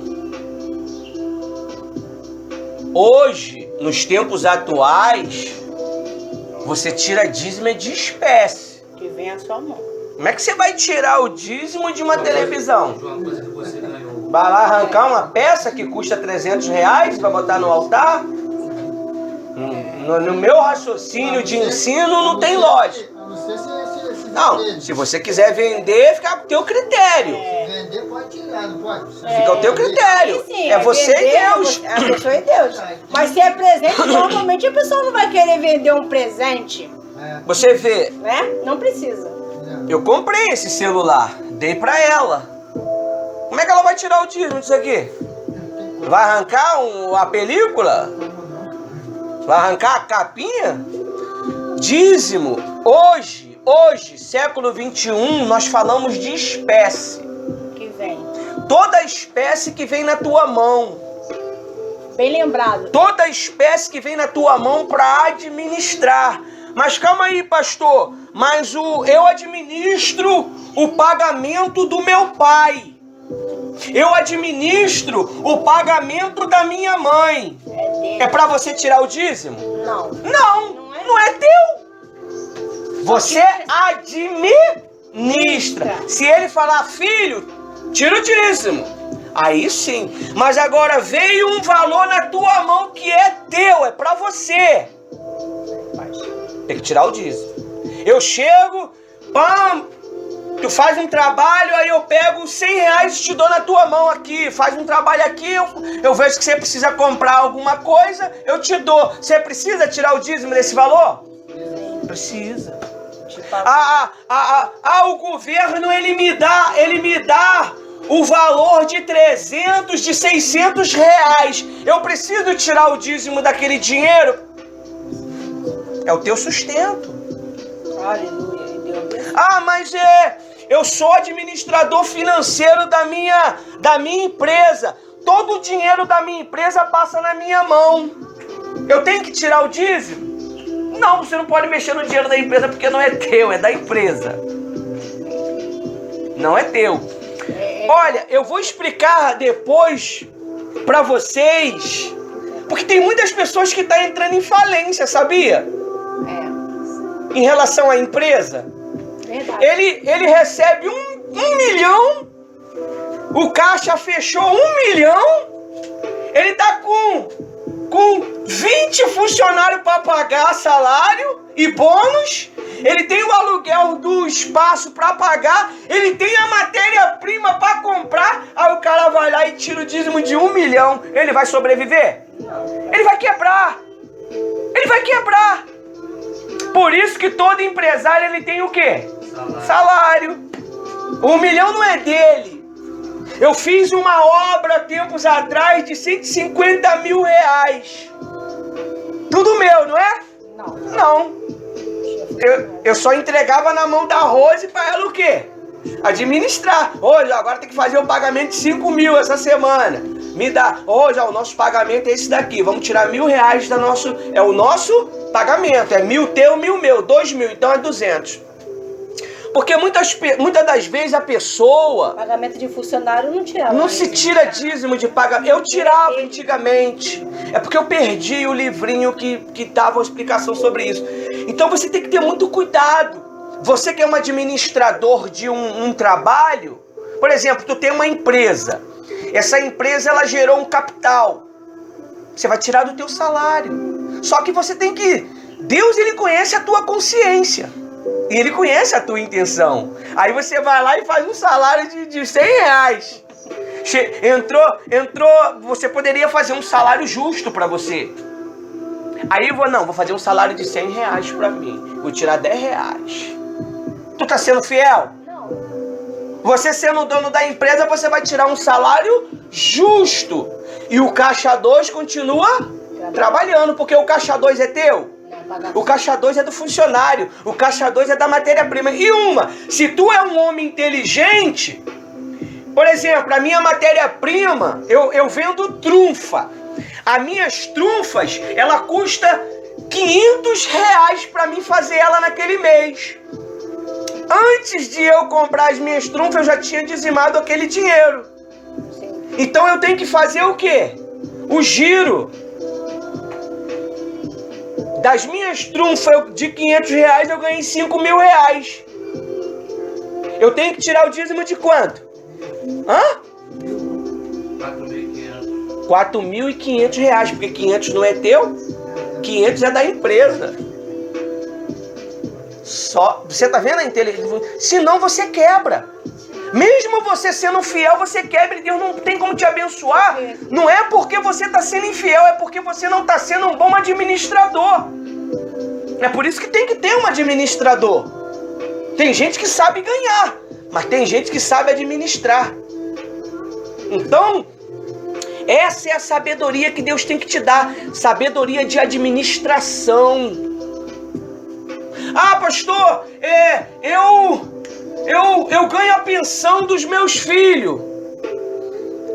hoje, nos tempos atuais, Você tira dízimo de espécie. Que vem a sua mão. Como é que você vai tirar o dízimo de uma televisão? Uma coisa que você ganhou. Vai lá arrancar uma peça que custa 300 reais e vai botar no altar? No meu raciocínio de ensino não tem lógica. A não ser se Não, vender. se você quiser vender, fica ao teu critério. Vender pode tirar, não pode? Fica ao teu critério. Sim, É você vender, e Deus. A pessoa e Deus. Mas se é presente, normalmente a pessoa não vai querer vender um presente, É, Você vê, né? Não precisa. não. eu comprei esse celular, dei pra ela. Como é que ela vai tirar o dízimo disso aqui? Vai arrancar a película? Vai arrancar a capinha? Dízimo, hoje, século 21, nós falamos de espécie. Que vem. Toda espécie que vem na tua mão. Bem lembrado. Toda espécie que vem na tua mão para administrar. Mas calma aí, pastor. Mas eu administro o pagamento do meu pai. Eu administro o pagamento da minha mãe. É dele. É para você tirar o dízimo? Não. Não é teu. Você administra. Se ele falar, filho, tira o dízimo. Aí sim. Mas agora veio um valor na tua mão que é teu, é para você. Tem que tirar o dízimo. Eu chego, pam, tu faz um trabalho, aí eu pego 100 reais e te dou na tua mão aqui. Faz um trabalho aqui, eu vejo que você precisa comprar alguma coisa, eu te dou. Você precisa tirar o dízimo desse valor? Precisa. O governo, ele me dá o valor de 300, de 600 reais. Eu preciso tirar o dízimo daquele dinheiro? É o teu sustento. Aleluia. Deus. Mas eu sou administrador financeiro da minha empresa. Todo o dinheiro da minha empresa passa na minha mão. Eu tenho que tirar o dízimo? Não, você não pode mexer no dinheiro da empresa porque não é teu, é da empresa. Não é teu. Olha, eu vou explicar depois pra vocês, porque tem muitas pessoas que estão entrando em falência, sabia? Em relação à empresa. Verdade. Ele recebe um milhão, o caixa fechou 1 milhão, ele tá com 20 funcionários para pagar salário e bônus, ele tem o aluguel do espaço para pagar, ele tem a matéria-prima para comprar, aí o cara vai lá e tira o dízimo de 1 milhão, ele vai sobreviver? Ele vai quebrar. Ele vai quebrar. Por isso que todo empresário, ele tem o quê? Salário. 1 milhão não é dele. Eu fiz uma obra tempos atrás de 150 mil reais. Tudo meu, não é? Não. Eu só entregava na mão da Rose para ela o quê? Administrar. Hoje, agora tem que fazer o pagamento de 5 mil essa semana. Me dá. Hoje, o nosso pagamento é esse daqui. Vamos tirar 1.000 reais da nosso... É o nosso pagamento. É 1.000 teu, 1.000 meu. 2.000. Então é 200. Porque muitas das vezes a pessoa... Pagamento de funcionário não tirava. Não se tira dízimo de pagamento. Eu tirava antigamente. É porque eu perdi o livrinho que dava uma explicação sobre isso. Então você tem que ter muito cuidado. Você que é um administrador de um trabalho, por exemplo, tu tem uma empresa. Essa empresa, ela gerou um capital. Você vai tirar do teu salário. Só que você tem que... Deus, ele conhece a tua consciência. E ele conhece a tua intenção. Aí você vai lá e faz um salário de 100 reais. Entrou, você poderia fazer um salário justo para você. Aí vou fazer um salário de 100 reais para mim. Vou tirar 10 reais. Tu tá sendo fiel? Não. Você sendo o dono da empresa, você vai tirar um salário justo. E o caixa 2 continua trabalhando, porque o caixa 2 é teu. O caixa 2 é do funcionário. O caixa 2 é da matéria-prima. E se tu é um homem inteligente, por exemplo, a minha matéria-prima, eu vendo trunfa. As minhas trunfas, ela custa 500 reais para mim fazer ela naquele mês. Antes de eu comprar as minhas trunfas, eu já tinha dizimado aquele dinheiro. Então eu tenho que fazer o quê? O giro Das minhas trunfas de R$500 eu ganhei R$5.000. Eu tenho que tirar o dízimo de quanto? Hã? R$4.500, porque 500 não é teu, 500 é da empresa. Só, você tá vendo a inteligência? Senão você quebra. Mesmo você sendo fiel, você quebra e Deus não tem como te abençoar. Não é porque você está sendo infiel, é porque você não está sendo um bom administrador. É por isso que tem que ter um administrador. Tem gente que sabe ganhar, mas tem gente que sabe administrar. Então, essa é a sabedoria que Deus tem que te dar. Sabedoria de administração. Ah, pastor, eu ganho a pensão dos meus filhos.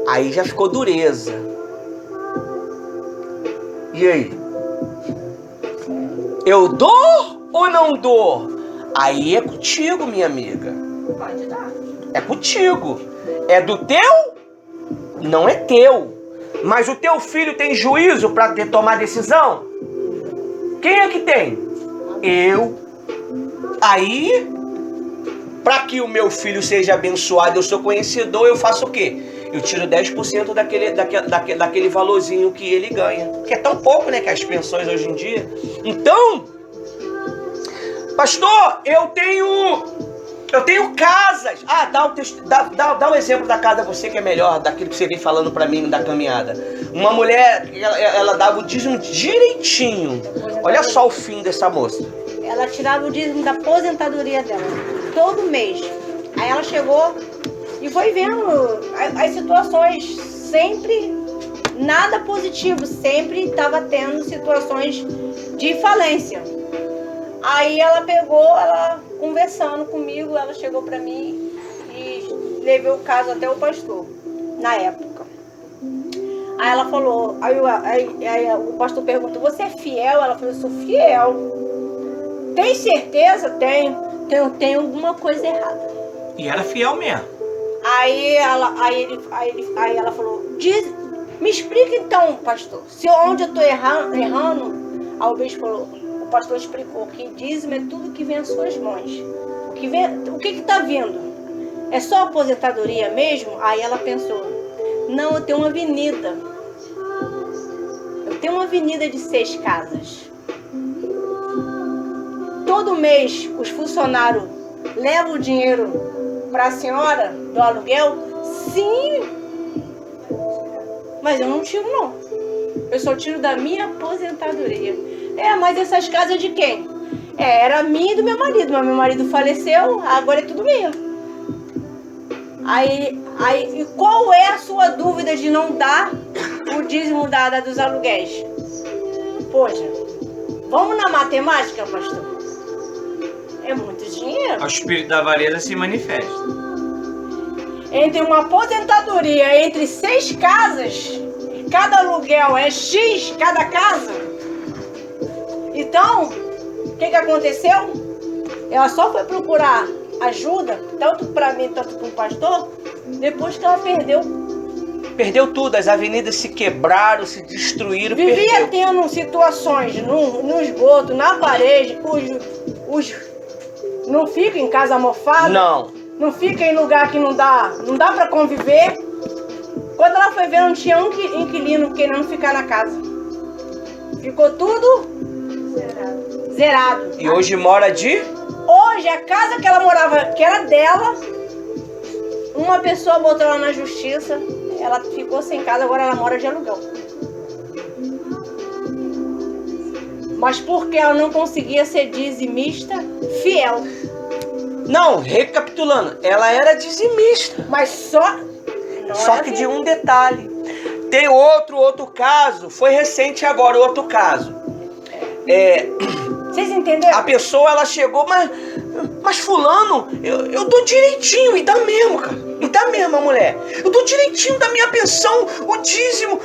Aí já ficou dureza. E aí? Eu dou ou não dou? Aí é contigo, minha amiga. Pode dar. É contigo. É do teu? Não é teu. Mas o teu filho tem juízo para tomar decisão? Quem é que tem? Eu. Aí, para que o meu filho seja abençoado, eu sou conhecedor, eu faço o quê? Eu tiro 10% daquele valorzinho que ele ganha. Que é tão pouco, né, que as pensões hoje em dia. Então, pastor, eu tenho casas. Ah, dá um exemplo da casa você que é melhor, daquilo que você vem falando pra mim da caminhada. Uma mulher, ela dava o dízimo direitinho. Olha só o fim dessa moça. Ela tirava o dízimo da aposentadoria dela, todo mês. Aí ela chegou e foi vendo as situações, sempre nada positivo, sempre estava tendo situações de falência. Aí ela pegou, ela conversando comigo, ela chegou para mim e levei o caso até o pastor, na época. Aí ela falou, aí o pastor perguntou, você é fiel? Ela falou, eu sou fiel. Tem certeza? Tenho alguma coisa errada. E era fiel mesmo. Aí ela falou, me explica então, pastor, se onde eu estou errando. Aí o bispo falou, o pastor explicou que dízimo é tudo que vem às suas mãos. O que está vindo? É só aposentadoria mesmo? Aí ela pensou, não, eu tenho uma avenida. Eu tenho uma avenida de 6 casas. Todo mês os funcionários levam o dinheiro para a senhora do aluguel? Sim. Mas eu não tiro não. Eu só tiro da minha aposentadoria. Mas essas casas de quem? Era minha e do meu marido. Mas meu marido faleceu, agora é tudo meu. E qual é a sua dúvida de não dar o dízimo dos aluguéis? Poxa, vamos na matemática, pastor? É muito dinheiro. O espírito da avareza se manifesta. Entre uma aposentadoria, entre 6 casas, cada aluguel é X, cada casa. Então, o que aconteceu? Ela só foi procurar ajuda, tanto para mim, tanto para o pastor, depois que ela perdeu tudo, as avenidas se quebraram, se destruíram, Vivia tendo situações no esgoto, na parede, não fica em casa mofada? Não fica em lugar que não dá para conviver? Quando ela foi ver, não tinha um inquilino querendo ficar na casa. Ficou tudo zerado. E hoje mora de? Hoje, a casa que ela morava, que era dela, uma pessoa botou ela na justiça, ela ficou sem casa, agora ela mora de aluguel. Mas porque ela não conseguia ser dizimista fiel. Não, recapitulando, ela era dizimista. Mas só que de um detalhe. Tem outro caso, foi recente agora, outro caso. Vocês entenderam? A pessoa, ela chegou, mas fulano, eu dou direitinho, e dá mesmo, cara. E dá mesmo, a mulher. Eu dou direitinho da minha pensão, o dízimo,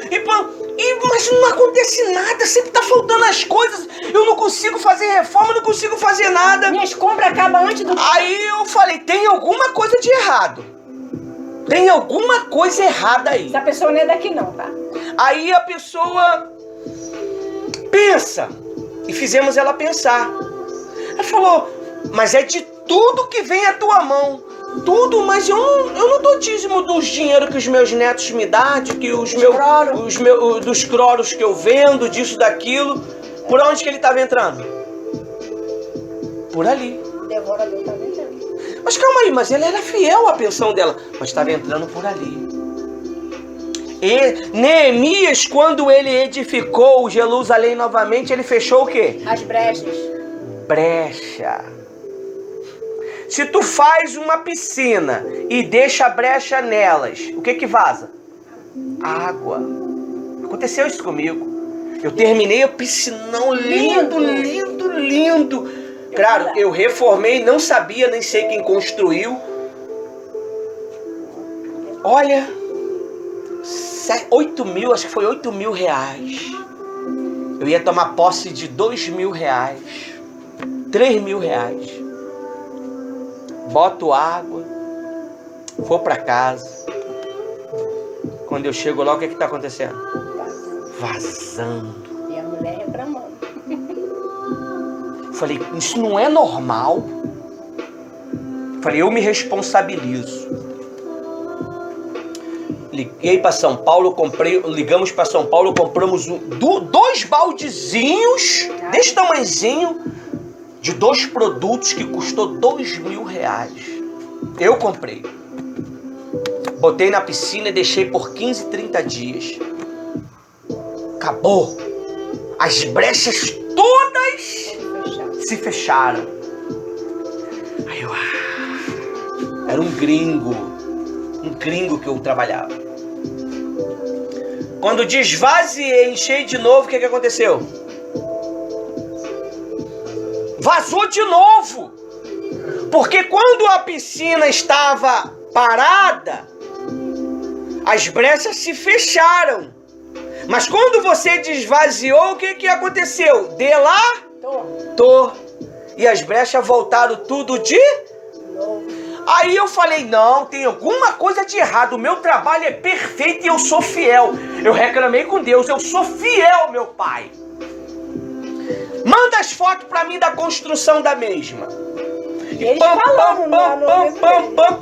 mas não acontece nada, sempre tá faltando as coisas. Eu não consigo fazer reforma, não consigo fazer nada. Minhas compras acabam antes do... Aí eu falei, tem alguma coisa de errado. Tem alguma coisa errada aí. Essa pessoa não é daqui não, tá? Aí a pessoa pensa, e fizemos ela pensar. Ela falou, mas é de tudo que vem à tua mão. Tudo, mas eu não dou dízimo dos dinheiros que os meus netos me dão, que dos croros que eu vendo, disso, daquilo. Por onde que ele estava entrando? Por ali. Devorador estava entrando. Mas calma aí, mas ele era fiel à pensão dela. Mas estava entrando por ali. E Neemias, quando ele edificou Jerusalém novamente, ele fechou o quê? As brechas. Brecha. Se tu faz uma piscina e deixa a brecha nelas, o que que vaza? Água. Aconteceu isso comigo. Eu terminei o piscinão lindo, lindo, lindo. Claro, eu reformei, não sabia, nem sei quem construiu. Olha, 8 mil, acho que foi 8 mil reais. Eu ia tomar posse de 2 mil reais, 3 mil reais. Boto água, vou pra casa. Quando eu chego lá, o que que tá acontecendo? Vazando. E a mulher reclamando. Falei, isso não é normal. Falei, eu me responsabilizo. Liguei para São Paulo, ligamos para São Paulo, compramos 2 baldezinhos desse tamanhozinho de 2 produtos que custou 2 mil reais. Eu comprei. Botei na piscina e deixei por 15, 30 dias. Acabou. As brechas todas se fecharam. Aí eu... Era um gringo que eu trabalhava. Quando desvaziei, enchei de novo, o que aconteceu? Vazou de novo. Porque quando a piscina estava parada, as brechas se fecharam. Mas quando você desvaziou, o que aconteceu? Delatou. E as brechas voltaram tudo de novo. Aí eu falei, não, tem alguma coisa de errado. O meu trabalho é perfeito e eu sou fiel. Eu reclamei com Deus, eu sou fiel, meu pai. Manda as fotos pra mim da construção da mesma. E eles falando,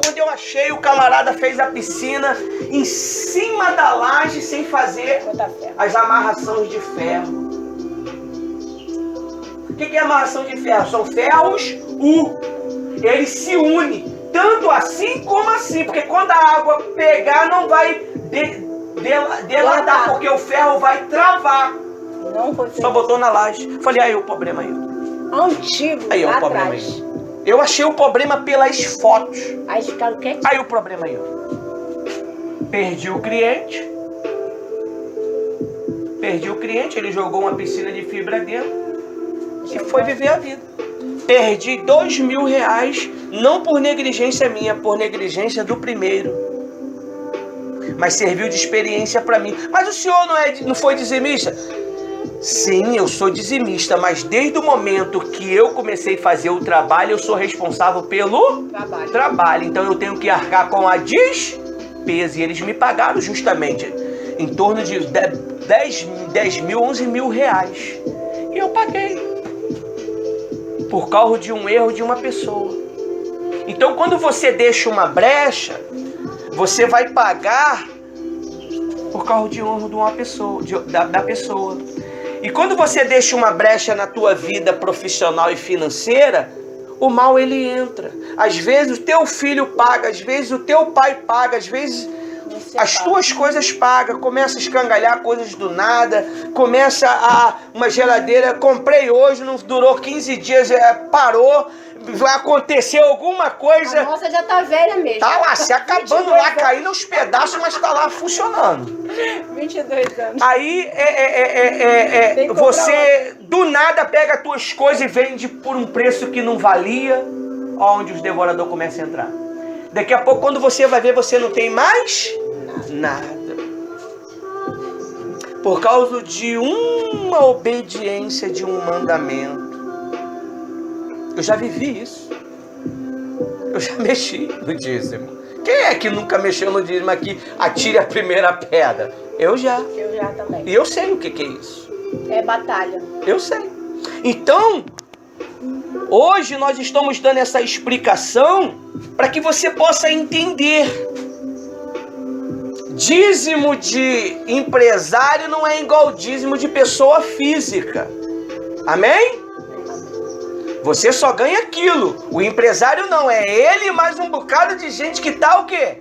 quando eu achei, o camarada fez a piscina em cima da laje sem fazer as amarrações de ferro. O que é amarração de ferro? São ferros eles se unem, tanto assim como assim, porque quando a água pegar não vai delatar, porque o ferro vai travar. Não foi só botou na laje. Falei, aí o problema aí. Antigo, aí o problema aí. Eu achei o problema pelas fotos. Aí ficaram quietinhos. Aí o problema aí. Perdi o cliente, ele jogou uma piscina de fibra dentro e foi viver a vida. Perdi 2 mil reais, não por negligência minha, por negligência do primeiro. Mas serviu de experiência para mim. Mas o senhor não foi dizimista? Sim, eu sou dizimista, mas desde o momento que eu comecei a fazer o trabalho, eu sou responsável pelo trabalho. Então eu tenho que arcar com a despesa. E eles me pagaram justamente em torno de 10 mil, 11 mil reais. E eu paguei. Por causa de um erro de uma pessoa. Então quando você deixa uma brecha, você vai pagar por causa de um erro de uma pessoa, da pessoa. E quando você deixa uma brecha na tua vida profissional e financeira, o mal ele entra. Às vezes o teu filho paga, às vezes o teu pai paga, às vezes as tuas coisas pagam. Começa a escangalhar coisas do nada, começa uma geladeira, comprei hoje, não durou 15 dias, parou, vai acontecer alguma coisa. A nossa já tá velha mesmo. Tá lá, se acabando lá, caindo aos pedaços, mas tá lá funcionando. 22 anos. Aí você do nada pega as tuas coisas e vende por um preço que não valia, onde os devoradores começam a entrar. Daqui a pouco, quando você vai ver, você não tem mais nada. Por causa de uma obediência de um mandamento. Eu já vivi isso. Eu já mexi no dízimo. Quem é que nunca mexeu no dízimo aqui? Atire a primeira pedra. Eu já. Eu já também. E eu sei o que é isso. É batalha. Eu sei. Então, hoje nós estamos dando essa explicação para que você possa entender. Dízimo de empresário não é igual dízimo de pessoa física. Amém? Você só ganha aquilo. O empresário não, é ele mais um bocado de gente que tá o quê?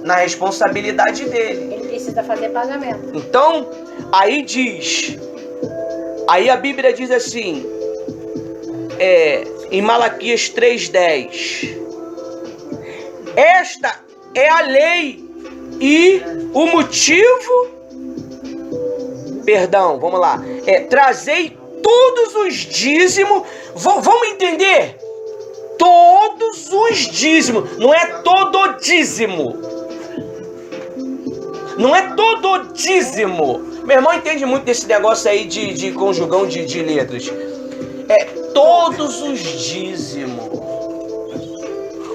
Na responsabilidade dele. Ele precisa fazer pagamento. Então, aí diz, aí a Bíblia diz assim, em Malaquias 3:10, esta é a lei e o motivo, vamos lá, trazei todos os dízimos, vamos entender? Todos os dízimos, não é todo dízimo. Não é todo dízimo. Meu irmão entende muito desse negócio aí de conjugão de letras. É todos os dízimos.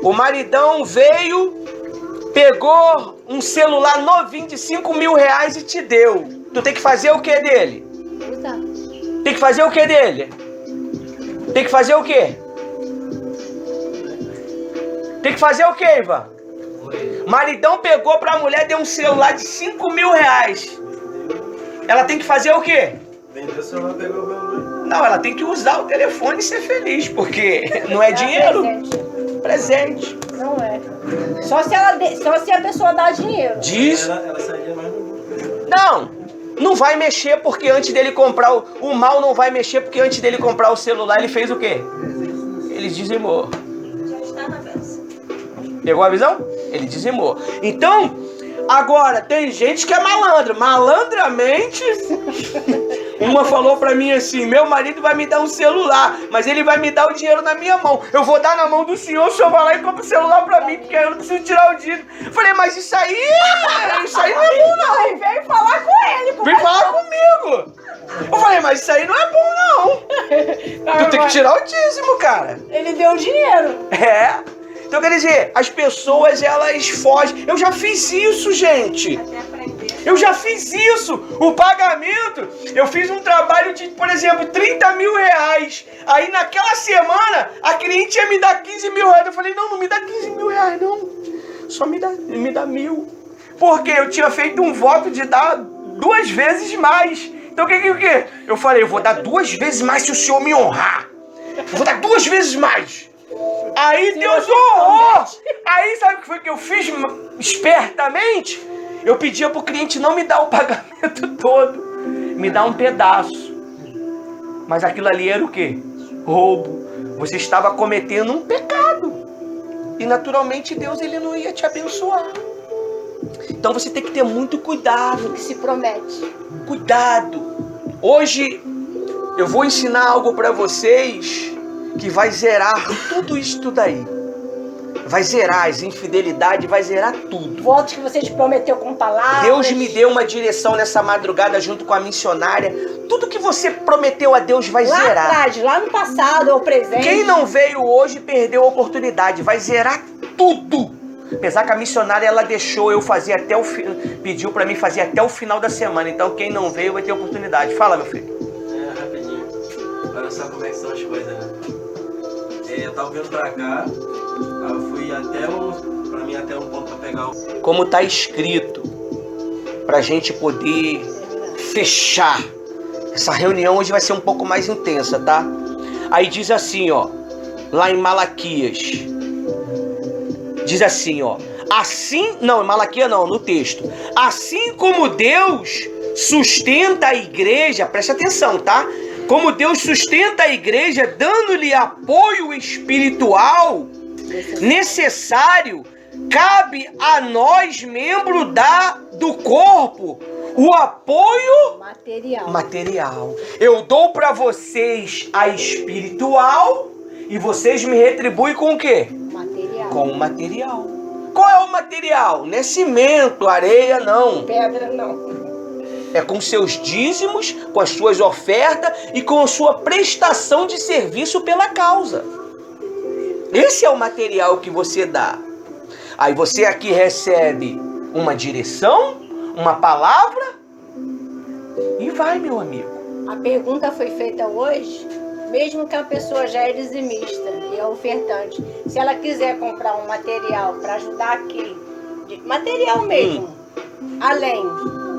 O maridão veio, pegou um celular novinho de 5 mil reais e te deu. Tu tem que fazer o que dele? Tem que fazer o que dele? Tem que fazer o quê? Tem que fazer o quê, Ivan? Maridão pegou pra mulher, deu um celular de 5 mil reais. Ela tem que fazer o quê? Vendeu o celular, pegou o bagulho. Não, ela tem que usar o telefone e ser feliz, porque não é dinheiro. Presente. Não é. Só se a pessoa dá dinheiro. Diz. Ela sairia mais no lucro. Não vai mexer porque antes dele comprar o mal não vai mexer porque antes dele comprar o celular ele fez o quê? Ele dizimou. Já está na benção. Pegou a visão? Ele dizimou. Então, agora, tem gente que é malandra. Malandramente, uma falou pra mim assim, meu marido vai me dar um celular, mas ele vai me dar o dinheiro na minha mão. Eu vou dar na mão do senhor, o senhor vai lá e compra o celular pra mim, porque eu não preciso tirar o dinheiro. Eu falei, mas isso aí não é bom não. Aí veio falar com ele. Vem falar comigo. Eu falei, mas isso aí não é bom não. Tu tem que tirar o dízimo, cara. Ele deu o dinheiro. Então quer dizer, as pessoas elas fogem. Eu já fiz isso, gente. Até aprender. Eu já fiz isso. O pagamento, eu fiz um trabalho de, por exemplo, 30 mil reais. Aí naquela semana, a cliente ia me dar 15 mil reais. Eu falei, não me dá 15 mil reais, não. Só me dá 1.000. Porque eu tinha feito um voto de dar 2 vezes mais. Então o que? Eu falei, eu vou dar 2 vezes mais se o senhor me honrar. Eu vou dar 2 vezes mais. Aí Deus honrou. Aí sabe o que foi que eu fiz espertamente? Eu pedia pro cliente não me dar o pagamento todo, me dar um pedaço. Mas aquilo ali era o quê? Roubo. Você estava cometendo um pecado. E naturalmente Deus ele não ia te abençoar. Então você tem que ter muito cuidado. O que se promete. Cuidado. Hoje eu vou ensinar algo para vocês que vai zerar tudo isso daí. Vai zerar as infidelidades, vai zerar tudo. Votos que você te prometeu com palavras. Deus me deu uma direção nessa madrugada junto com a missionária. Tudo que você prometeu a Deus vai lá zerar. Atrás, lá no passado, ou presente. Quem não veio hoje perdeu a oportunidade. Vai zerar tudo. Apesar que a missionária ela deixou eu fazer até o pediu para mim fazer até o final da semana. Então quem não veio vai ter oportunidade. Fala, meu filho. Rapidinho. Olha só como é que são as coisas, né? Eu tava vindo pra cá, aí eu fui até um ponto pra pegar o... Como tá escrito, pra gente poder fechar. Essa reunião hoje vai ser um pouco mais intensa, tá? Aí diz assim, ó, lá em Malaquias. Diz assim, ó. Assim, não, em Malaquias não, no texto. Assim como Deus sustenta a igreja, preste atenção, tá? Como Deus sustenta a igreja, dando-lhe apoio espiritual necessário, cabe a nós, membros do corpo, o apoio material. Eu dou para vocês a espiritual e vocês me retribuem com o quê? Material. Com o material. Qual é o material? Não é cimento, areia, não. Pedra, não. É com seus dízimos, com as suas ofertas e com a sua prestação de serviço pela causa. Esse é o material que você dá. Aí você aqui recebe uma direção, uma palavra e vai, meu amigo. A pergunta foi feita hoje, mesmo que a pessoa já é dizimista e é ofertante, se ela quiser comprar um material para ajudar aqui, material mesmo, além,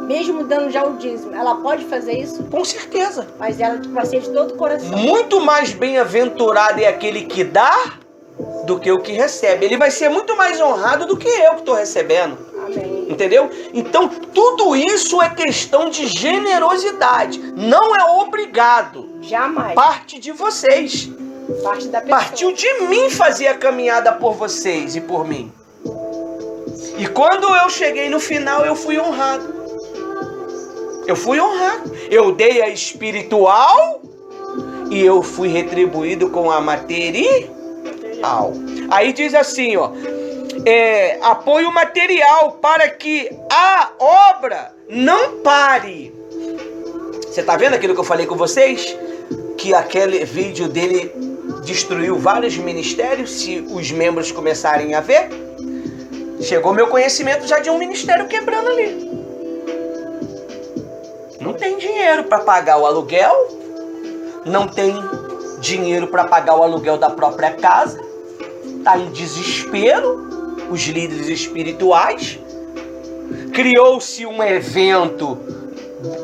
mesmo dando já o dízimo, ela pode fazer isso? Com certeza. Mas ela vai ser de todo o coração. Muito mais bem-aventurado é aquele que dá do que o que recebe. Ele vai ser muito mais honrado do que eu que estou recebendo. Amém. Entendeu? Então, tudo isso é questão de generosidade. Não é obrigado. Jamais. Parte de vocês. Parte da pessoa. Partiu de mim fazer a caminhada por vocês e por mim. E quando eu cheguei no final, eu fui honrado. Eu fui honrado. Eu dei a espiritual e eu fui retribuído com a material. Aí diz assim, ó. Apoio material para que a obra não pare. Você tá vendo aquilo que eu falei com vocês? Que aquele vídeo dele destruiu vários ministérios, se os membros começarem a ver. Chegou meu conhecimento já de um ministério quebrando ali. Não tem dinheiro para pagar o aluguel, não tem dinheiro para pagar o aluguel da própria casa, tá em desespero. Os líderes espirituais, criou-se um evento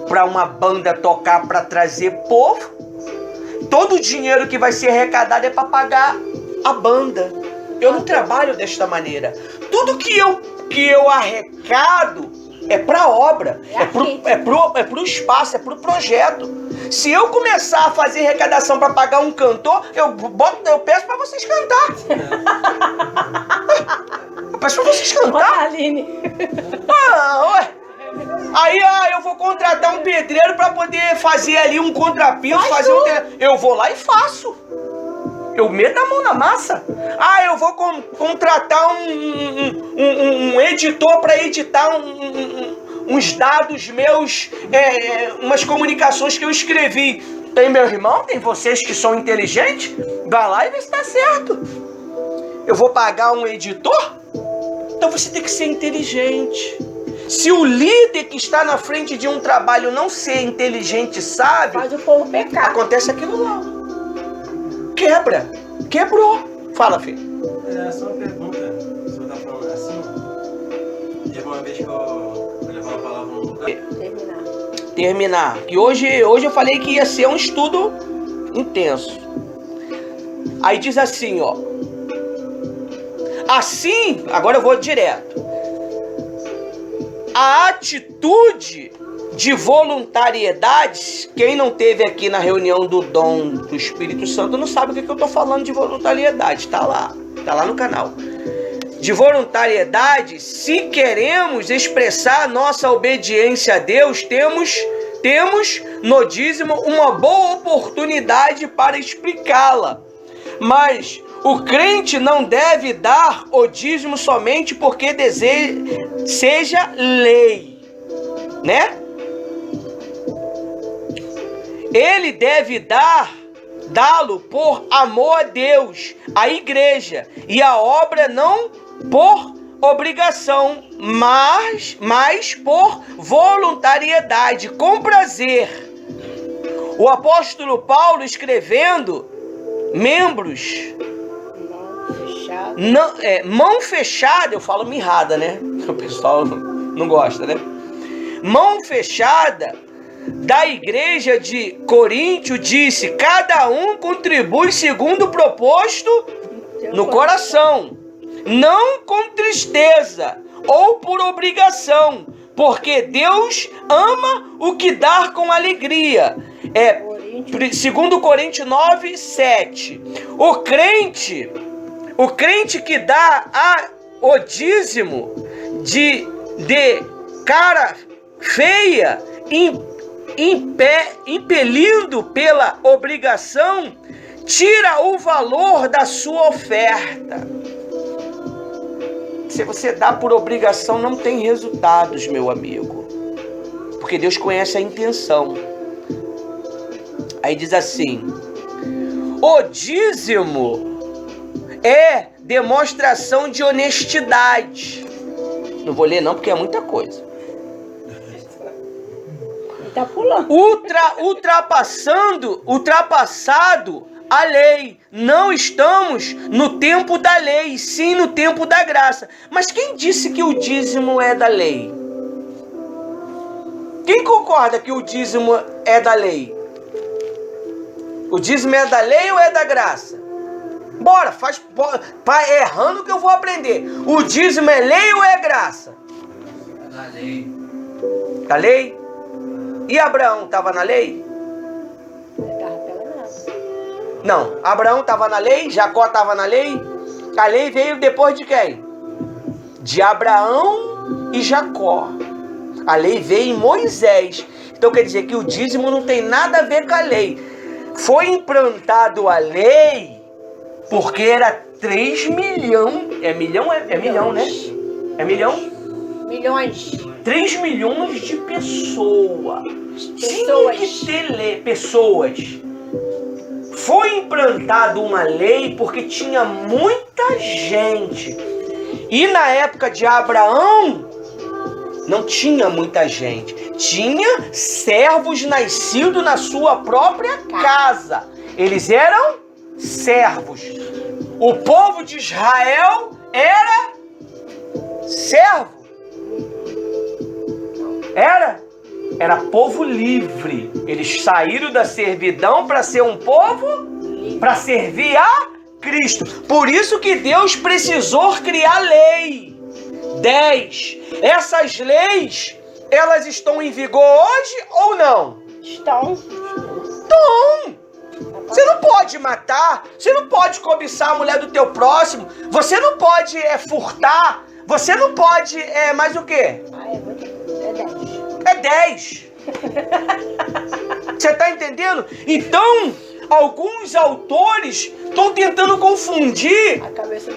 para uma banda tocar, para trazer povo. Todo o dinheiro que vai ser arrecadado é para pagar a banda. Eu não trabalho desta maneira. Tudo que eu arrecado é para a obra, é pro espaço, é pro projeto. Se eu começar a fazer arrecadação para pagar um cantor, eu peço para vocês cantar. Eu peço pra vocês cantar. Ué. Aí eu vou contratar um pedreiro pra poder fazer ali um contrapiso, eu vou lá e faço. Eu meto a mão na massa. Eu vou contratar um editor pra editar uns dados meus, umas comunicações que eu escrevi. Tem meu irmão, tem vocês que são inteligentes, vai lá e vê se tá certo. Eu vou pagar um editor? Então você tem que ser inteligente. Se o líder que está na frente de um trabalho não ser inteligente e sábio, faz o povo pecar. Acontece aquilo lá. Quebrou. Fala, filho. Só uma pergunta. O senhor tá falando assim? Teve uma vez que eu levei uma palavra num lugar. Terminar. Que hoje eu falei que ia ser um estudo intenso. Aí diz assim, ó. Assim, agora eu vou direto. A atitude de voluntariedade, quem não teve aqui na reunião do dom do Espírito Santo não sabe o que eu estou falando de voluntariedade. Tá lá no canal. De voluntariedade, se queremos expressar nossa obediência a Deus, temos no dízimo uma boa oportunidade para explicá-la. Mas o crente não deve dar o dízimo somente porque seja lei, né? Ele deve dá-lo por amor a Deus, a igreja e a obra, não por obrigação, mas por voluntariedade, com prazer. O apóstolo Paulo escrevendo, membros, mão fechada, eu falo mirrada, né? O pessoal não gosta, né? Mão fechada da igreja de Coríntio disse: cada um contribui segundo o proposto no coração, não com tristeza ou por obrigação, porque Deus ama o que dá com alegria. Segundo Coríntios 9, 7. O crente que dá o dízimo de cara feia, impelindo pela obrigação, tira o valor da sua oferta. Se você dá por obrigação, não tem resultados, meu amigo, porque Deus conhece a intenção. Aí diz assim: o dízimo é demonstração de honestidade. Não vou ler não, porque é muita coisa. tá pulando. Ultrapassado a lei. Não estamos no tempo da lei, sim no tempo da graça. Mas quem disse que o dízimo é da lei? Quem concorda que o dízimo é da lei? O dízimo é da lei ou é da graça? Bora, vai errando que eu vou aprender. O dízimo é lei ou é graça? Da lei. Da lei? E Abraão estava na lei? Tava pela graça. Não, Abraão estava na lei, Jacó estava na lei. A lei veio depois de quem? De Abraão e Jacó. A lei veio em Moisés. Então quer dizer que o dízimo não tem nada a ver com a lei. Foi implantado a lei porque era 3 milhões. É milhão, né? É milhão? Milhões. 3 milhões de pessoas. Tinha que ter pessoas. Foi implantado uma lei porque tinha muita gente. E na época de Abraão, não tinha muita gente. Tinha servos nascidos na sua própria casa. Eles eram servos. O povo de Israel era servo. Era povo livre. Eles saíram da servidão para ser um povo, para servir a Cristo. Por isso que Deus precisou criar lei. 10. Essas leis, elas estão em vigor hoje ou não? Estão. Você não pode matar, você não pode cobiçar a mulher do teu próximo, você não pode furtar, você não pode, mais o quê? É 10. Você está entendendo? Então, alguns autores estão tentando confundir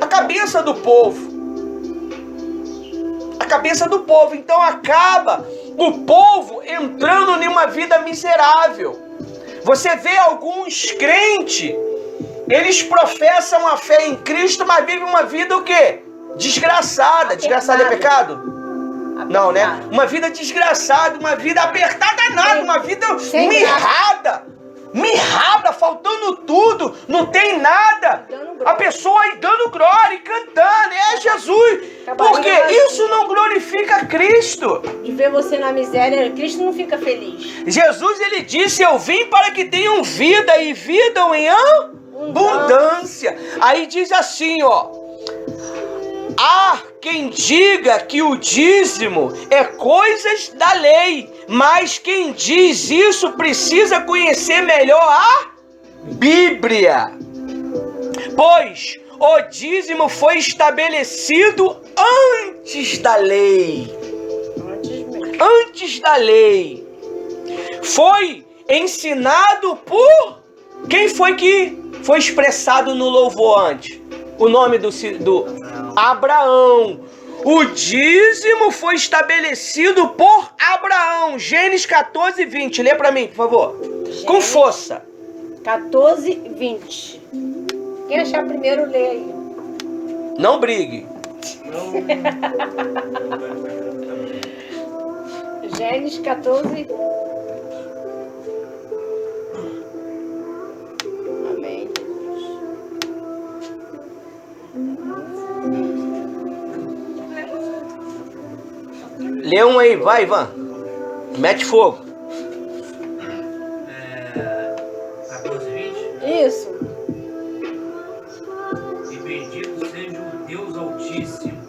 a cabeça do povo. A cabeça do povo. Então acaba o povo entrando em uma vida miserável. Você vê alguns crentes, eles professam a fé em Cristo, mas vivem uma vida o quê? Desgraçada. Desgraçada é pecado? Não, né? Uma vida desgraçada, uma vida apertada nada, uma vida mirrada, faltando tudo, não tem nada. A pessoa aí dando glória e cantando, Jesus. Porque isso não glorifica Cristo. De ver você na miséria, Cristo não fica feliz. Jesus, ele disse, eu vim para que tenham vida e vida em abundância. Aí diz assim, ó. Há quem diga que o dízimo é coisas da lei, mas quem diz isso precisa conhecer melhor a Bíblia. Pois o dízimo foi estabelecido antes da lei. Antes da lei. Foi ensinado por... Quem foi que foi expressado no louvor antes? O nome do Abraão. O dízimo foi estabelecido por Abraão. Gênesis 14, 20. Lê para mim, por favor. Com força. 14, 20. Quem achar primeiro, lê aí. Não brigue. Gênesis 14. Amém. Lê um aí, vai, Ivan. Mete fogo. 14, 20? Isso. E bendito seja o Deus Altíssimo,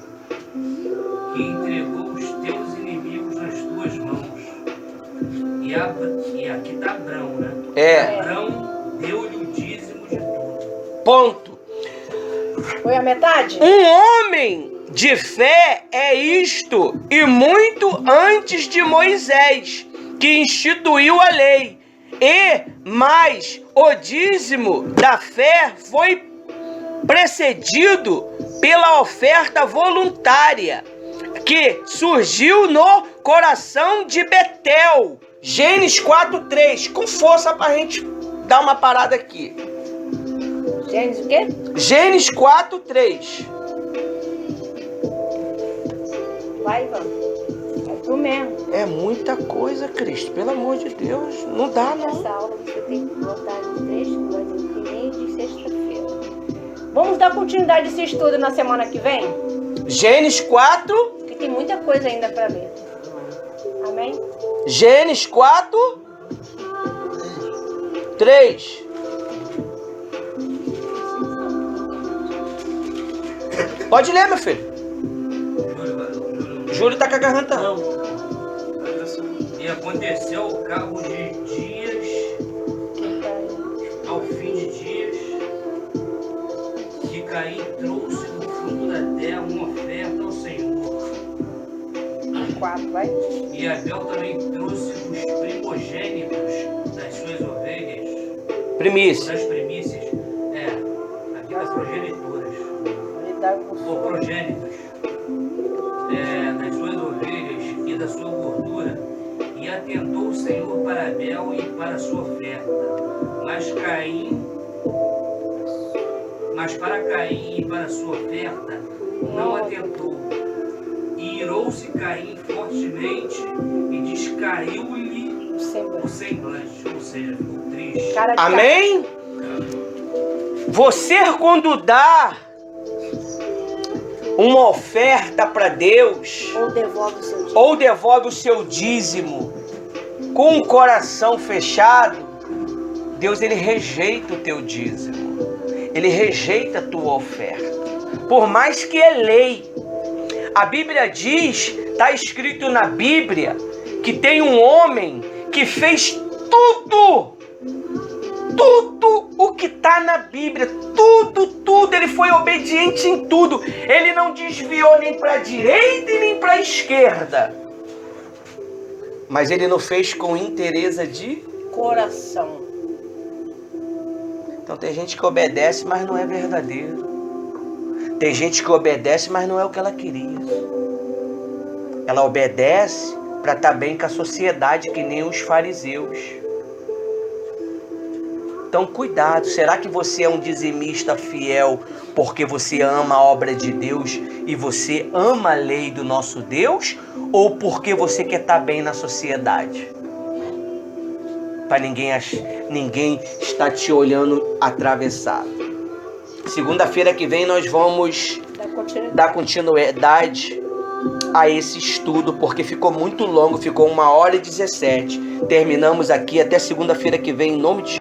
que entregou os teus inimigos nas tuas mãos. E aqui tá Abrão, né? Abrão deu-lhe o dízimo de tudo. Ponto. Foi a metade? Um homem de fé é isto, e muito antes de Moisés, que instituiu a lei. Mas o dízimo da fé foi precedido pela oferta voluntária, que surgiu no coração de Betel. Gênesis 4:3. Com força pra gente dar uma parada aqui. Gênesis o quê? Gênesis 4:3. Vai, Ivan. Tu mesmo. É muita coisa, Cristo. Pelo amor de Deus. Não dá, não. Essa aula você tem que botar no trecho que vai dizer que nem de sexta-feira. Vamos dar continuidade a esse estudo na semana que vem? Gênesis 4. Porque tem muita coisa ainda para ler. Amém? Gênesis 4. 3. Pode ler, meu filho. Júlio tá com a garganta. E aconteceu ao cabo de dias, ao fim de dias, que Caim trouxe do fruto da terra uma oferta ao Senhor. 4, vai. E Abel também trouxe os primogênitos das suas ovelhas, Primícia. das primícias, aqui das progenituras, Lidar com ou progênitos, das suas ovelhas e da sua gordura, e atentou o Senhor para Abel e para a sua oferta, mas para Caim e para a sua oferta não atentou. E irou-se Caim fortemente e descaiu-lhe o semblante, ou seja, ficou triste. cara de Amém? Você, quando dá uma oferta para Deus, Ou devolve o seu dinheiro. ou devolve o seu dízimo com o coração fechado, Deus, ele rejeita o teu dízimo. Ele rejeita a tua oferta. Por mais que é lei. A Bíblia diz, está escrito na Bíblia, que tem um homem que fez tudo o que está na Bíblia, tudo, ele foi obediente em tudo, ele não desviou nem para a direita e nem para a esquerda, mas ele não fez com interesse de Coração. Então tem gente que obedece, mas não é verdadeiro. Tem gente que obedece, mas não é o que ela queria. Ela obedece para estar bem com a sociedade, que nem os fariseus. Então cuidado, será que você é um dizimista fiel porque você ama a obra de Deus e você ama a lei do nosso Deus? Ou porque você quer estar bem na sociedade? Para ninguém estar te olhando atravessado. Segunda-feira que vem nós vamos dar continuidade a esse estudo, porque ficou muito longo, ficou 1h17. Terminamos aqui até segunda-feira que vem, em nome de Jesus.